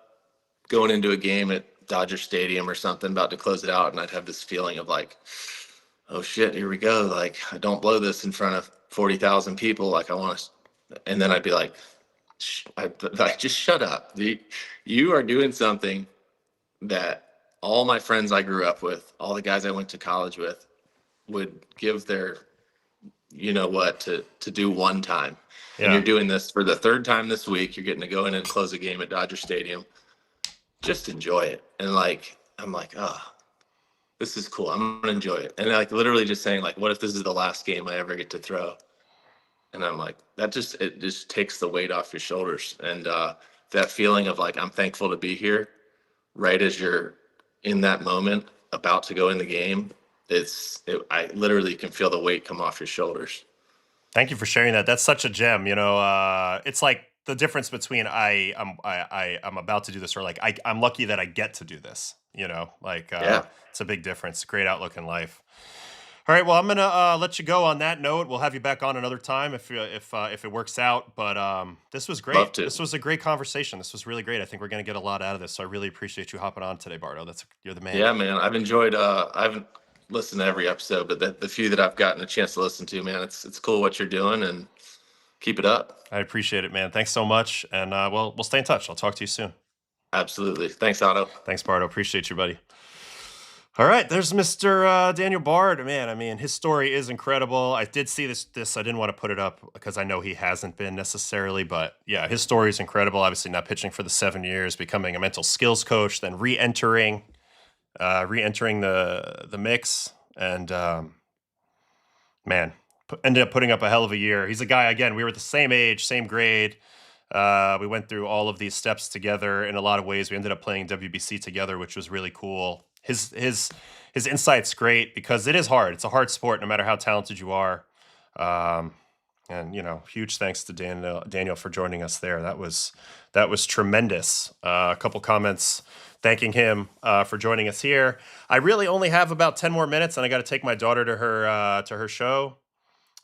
going into a game at Dodger Stadium or something, about to close it out, and I'd have this feeling of like, oh shit, here we go. Like, I don't blow this in front of 40,000 people. Like, I want to, and then I'd be like, just shut up. You are doing something that all my friends I grew up with, all the guys I went to college with, would give their, what, to do one time. And yeah. you're doing this for the third time this week. You're getting to go in and close a game at Dodger Stadium. Just enjoy it. And like, I'm like, oh, this is cool. I'm gonna enjoy it. And like literally just saying, like, what if this is the last game I ever get to throw? And I'm like, it just takes the weight off your shoulders. And that feeling of like, I'm thankful to be here, right as you're in that moment about to go in the game, I literally can feel the weight come off your shoulders. Thank you for sharing that. That's such a gem. It's like the difference between I'm about to do this or like I'm lucky that I get to do this. Yeah, It's a big difference. Great outlook in life. All right, well, I'm gonna let you go on that note. We'll have you back on another time if it works out. But this was great. love to. This was a great conversation. This was really great. I think we're gonna get a lot out of this. So I really appreciate you hopping on today, Bardo. You're the man. Yeah, man, I've enjoyed. I haven't listened to every episode, but the few that I've gotten a chance to listen to, man, it's cool what you're doing, and keep it up. I appreciate it, man. Thanks so much, and we'll stay in touch. I'll talk to you soon. Absolutely. Thanks, Otto. Thanks, Bardo. Appreciate you, buddy. All right, there's Mr. Daniel Bard. Man, I mean, his story is incredible. I did see this. I didn't want to put it up because I know he hasn't been necessarily, but yeah, his story is incredible. Obviously, not pitching for the 7 years, becoming a mental skills coach, then re-entering the mix, and man, ended up putting up a hell of a year. He's a guy. Again, we were the same age, same grade. We went through all of these steps together in a lot of ways. We ended up playing WBC together, which was really cool. His insight's great because it is hard. It's a hard sport, no matter how talented you are. Um, and huge thanks to Daniel for joining us there. That was tremendous. A couple comments thanking him for joining us here. I really only have about 10 more minutes, and I got to take my daughter to her show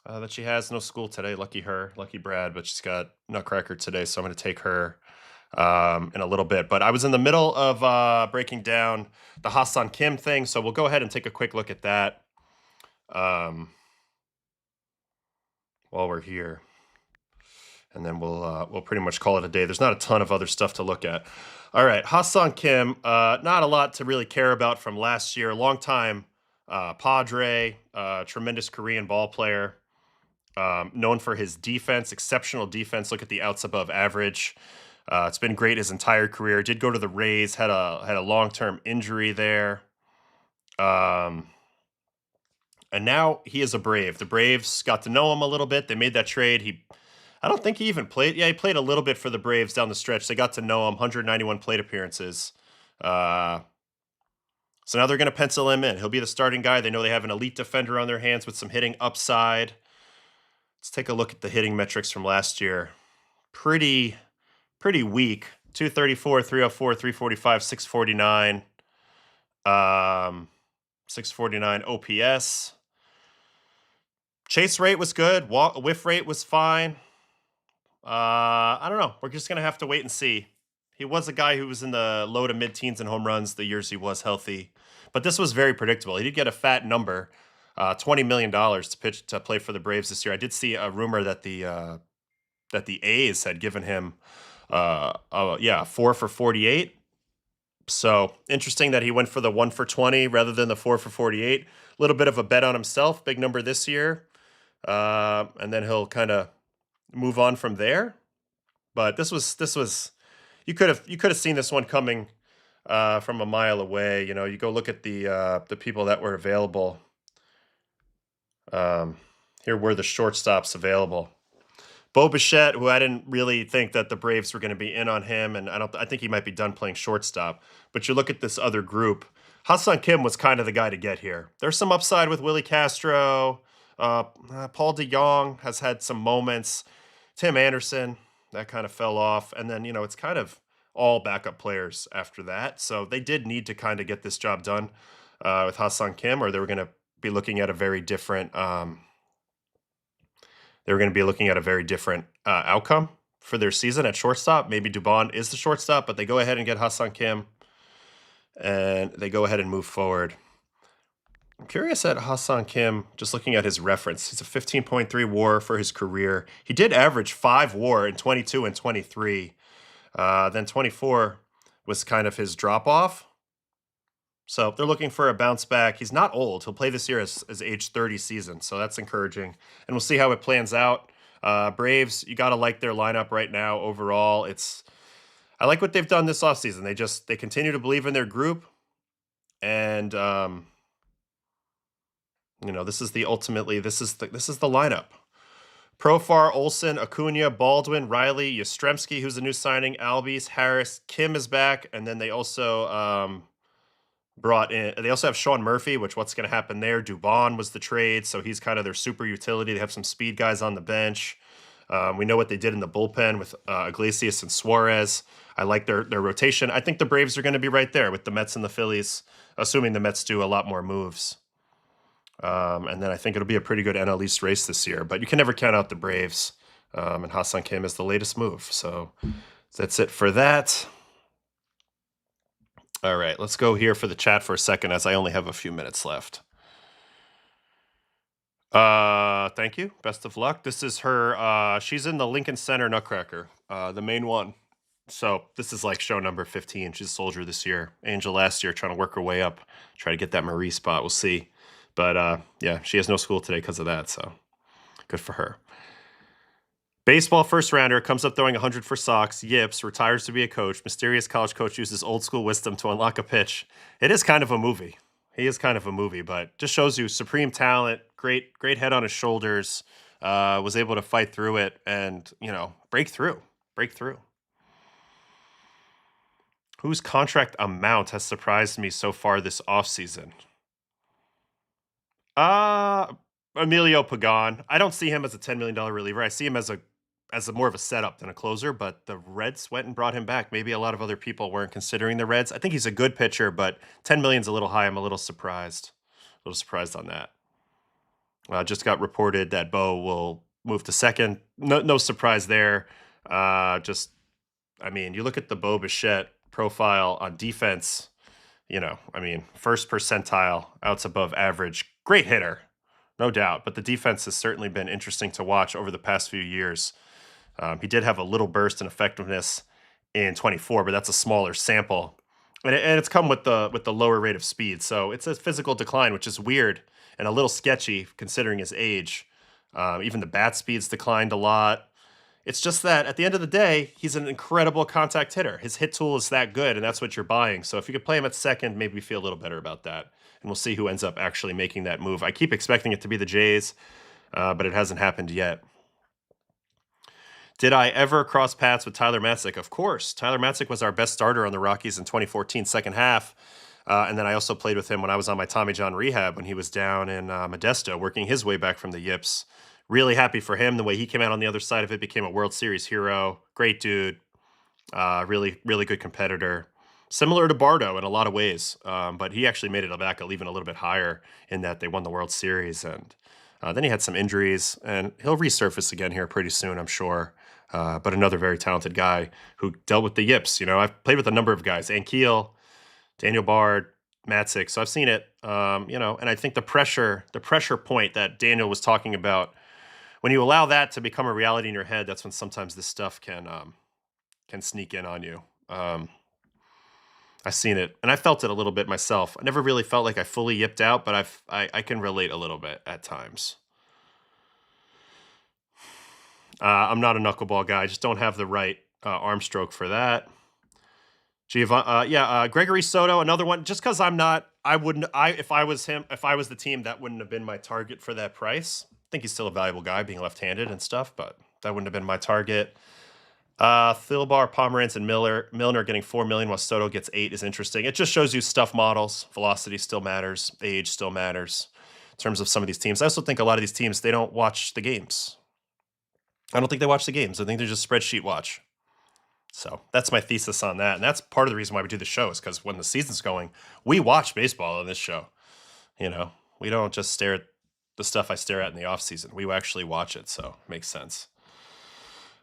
that she has. No school today. Lucky her, lucky Brad, but she's got Nutcracker today, so I'm going to take her in a little bit. But I was in the middle of breaking down the Hassan Kim thing, so we'll go ahead and take a quick look at that while we're here. and then we'll pretty much call it a day. There's not a ton of other stuff to look at. All right, Ha-Seong Kim, not a lot to really care about from last year. Long time Padre, tremendous Korean ball player, known for his defense, exceptional defense. Look at the outs above average. It's been great his entire career. Did go to the Rays, had a long-term injury there. And now he is a Brave. The Braves got to know him a little bit. They made that trade. I don't think he even played. Yeah, he played a little bit for the Braves down the stretch. They got to know him, 191 plate appearances. So now they're going to pencil him in. He'll be the starting guy. They know they have an elite defender on their hands with some hitting upside. Let's take a look at the hitting metrics from last year. Pretty weak. 234, 304, 345, 649. 649 OPS. Chase rate was good. Whiff rate was fine. I don't know. We're just going to have to wait and see. He was a guy who was in the low to mid-teens in home runs the years he was healthy. But this was very predictable. He did get a fat number, $20 million to play for the Braves this year. I did see a rumor that the A's had given him 4 for 48. So interesting that he went for the 1 for 20 rather than the 4 for 48. A little bit of a bet on himself. Big number this year. And then he'll kind of move on from there. But this was you could have seen this one coming from a mile away. You know, you go look at the people that were available. Here were the shortstops available. Bo Bichette, who I didn't really think that the Braves were going to be in on him, and I think he might be done playing shortstop. But you look at this other group. Ha-Seong Kim was kind of the guy to get here. There's some upside with Willie Castro. Paul DeJong has had some moments. Tim Anderson, that kind of fell off. And then, it's kind of all backup players after that. So they did need to kind of get this job done with Ha-Seong Kim, or they were going to be looking at a very different outcome for their season at shortstop. Maybe Dubon is the shortstop, but they go ahead and get Ha-Seong Kim, and they go ahead and move forward. I'm curious at Ha-Seong Kim, just looking at his reference. He's a 15.3 WAR for his career. He did average 5 WAR in 22 and 23. Then 24 was kind of his drop-off. So they're looking for a bounce back. He's not old. He'll play this year as age 30 season, so that's encouraging. And we'll see how it plans out. Braves, you got to like their lineup right now overall. I like what they've done this offseason. They continue to believe in their group. And, this is the lineup. Profar, Olsen, Acuna, Baldwin, Riley, Yastrzemski, who's a new signing, Albies, Harris, Kim is back. And then they also... They also have Sean Murphy, what's going to happen there? Dubon was the trade, so he's kind of their super utility. They have some speed guys on the bench. We know what they did in the bullpen with Iglesias and Suarez. I like their rotation. I think the Braves are going to be right there with the Mets and the Phillies, assuming the Mets do a lot more moves. And then I think it'll be a pretty good NL East race this year. But you can never count out the Braves. And Ha-Seong Kim is the latest move. So that's it for that. All right, let's go here for the chat for a second, as I only have a few minutes left. Thank you. Best of luck. This is her. She's in the Lincoln Center Nutcracker, the main one. So this is like show number 15. She's a soldier this year. Angel last year, trying to work her way up, try to get that Marie spot. We'll see. But yeah, she has no school today because of that. So good for her. Baseball first rounder comes up throwing 100 for Sox. Yips retires to be a coach. Mysterious college coach uses old school wisdom to unlock a pitch. It is kind of a movie. He is kind of a movie, but just shows you supreme talent, great head on his shoulders, was able to fight through it and, break through. Whose contract amount has surprised me so far this offseason? Emilio Pagan. I don't see him as a $10 million reliever. I see him as a more of a setup than a closer, but the Reds went and brought him back. Maybe a lot of other people weren't considering the Reds. I think he's a good pitcher, but 10 million's a little high. I'm a little surprised. On that. Just got reported that Bo will move to second. No surprise there. You look at the Bo Bichette profile on defense, first percentile, outs above average. Great hitter, no doubt. But the defense has certainly been interesting to watch over the past few years. He did have a little burst in effectiveness in 24, but that's a smaller sample, and it's come with the lower rate of speed. So it's a physical decline, which is weird and a little sketchy considering his age. Even the bat speeds declined a lot. It's just that at the end of the day, he's an incredible contact hitter. His hit tool is that good, and that's what you're buying. So if you could play him at second, maybe feel a little better about that. And we'll see who ends up actually making that move. I keep expecting it to be the Jays, but it hasn't happened yet. Did I ever cross paths with Tyler Matzik? Of course. Tyler Matzik was our best starter on the Rockies in 2014 second half. And then I also played with him when I was on my Tommy John rehab when he was down in Modesto working his way back from the yips. Really happy for him. The way he came out on the other side of it, became a World Series hero. Great dude. Really, really good competitor. Similar to Bardo in a lot of ways. But he actually made it back even a little bit higher in that they won the World Series. And then he had some injuries, and he'll resurface again here pretty soon, I'm sure. But another very talented guy who dealt with the yips. You know, I've played with a number of guys. Ankiel, Daniel Bard, Matzik. So I've seen it, you know, and I think the pressure point that Daniel was talking about, when you allow that to become a reality in your head, that's when sometimes this stuff can sneak in on you. I've seen it, and I felt it a little bit myself. I never really felt like I fully yipped out, but I can relate a little bit at times. I'm not a knuckleball guy. I just don't have the right arm stroke for that. Gregory Soto, another one. Just because I'm not, I wouldn't. If I was him, if I was the team, that wouldn't have been my target for that price. I think he's still a valuable guy, being left-handed and stuff, but that wouldn't have been my target. Thilbar, Pomerantz, and Milner getting $4 million while Soto gets $8 is interesting. It just shows you stuff models. Velocity still matters. Age still matters in terms of some of these teams. I also think a lot of these teams, they don't watch the games. I don't think they watch the games. I think they're just spreadsheet watch. So that's my thesis on that. And that's part of the reason why we do the show, is because when the season's going, we watch baseball on this show. You know, we don't just stare at the stuff I stare at in the off season. We actually watch it. So it makes sense.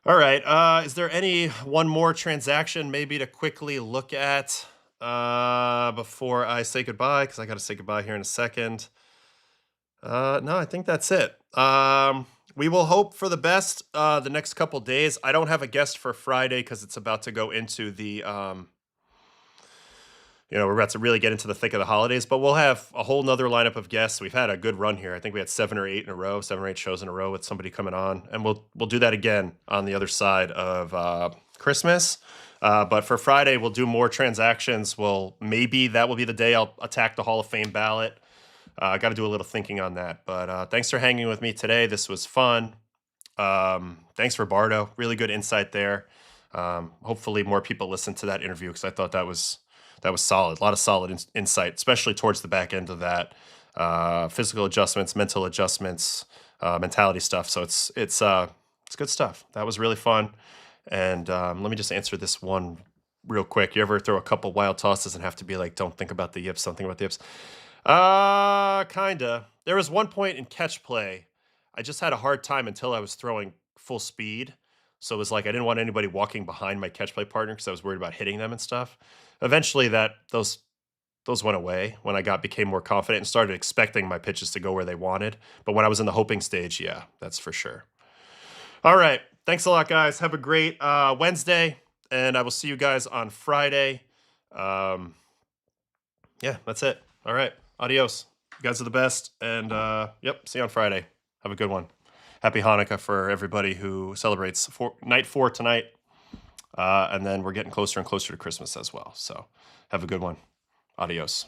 All right. Is there any one more transaction maybe to quickly look at before I say goodbye? Because I got to say goodbye here in a second. No, I think that's it. We will hope for the best the next couple days. I don't have a guest for Friday because it's about to go into the, we're about to really get into the thick of the holidays, but we'll have a whole nother lineup of guests. We've had a good run here. I think we had 7 or 8 shows in a row with somebody coming on, and we'll do that again on the other side of Christmas. But for Friday, we'll do more transactions. Maybe that will be the day I'll attack the Hall of Fame ballot. I got to do a little thinking on that. But thanks for hanging with me today. This was fun. Thanks for Bardo. Really good insight there. Hopefully more people listen to that interview, because I thought that was solid. A lot of solid insight, especially towards the back end of that. Physical adjustments, mental adjustments, mentality stuff. So it's good stuff. That was really fun. And let me just answer this one real quick. You ever throw a couple wild tosses and have to be like, don't think about the yips, don't think about the yips? Kinda. There was one point in catch play, I just had a hard time until I was throwing full speed. So it was like I didn't want anybody walking behind my catch play partner because I was worried about hitting them and stuff. Eventually those went away when I became more confident and started expecting my pitches to go where they wanted. But when I was in the hoping stage, yeah, that's for sure. All right. Thanks a lot, guys. Have a great Wednesday, and I will see you guys on Friday. Yeah, that's it. All right. Adios. You guys are the best. And see you on Friday. Have a good one. Happy Hanukkah for everybody who celebrates night 4 tonight. And then we're getting closer and closer to Christmas as well. So have a good one. Adios.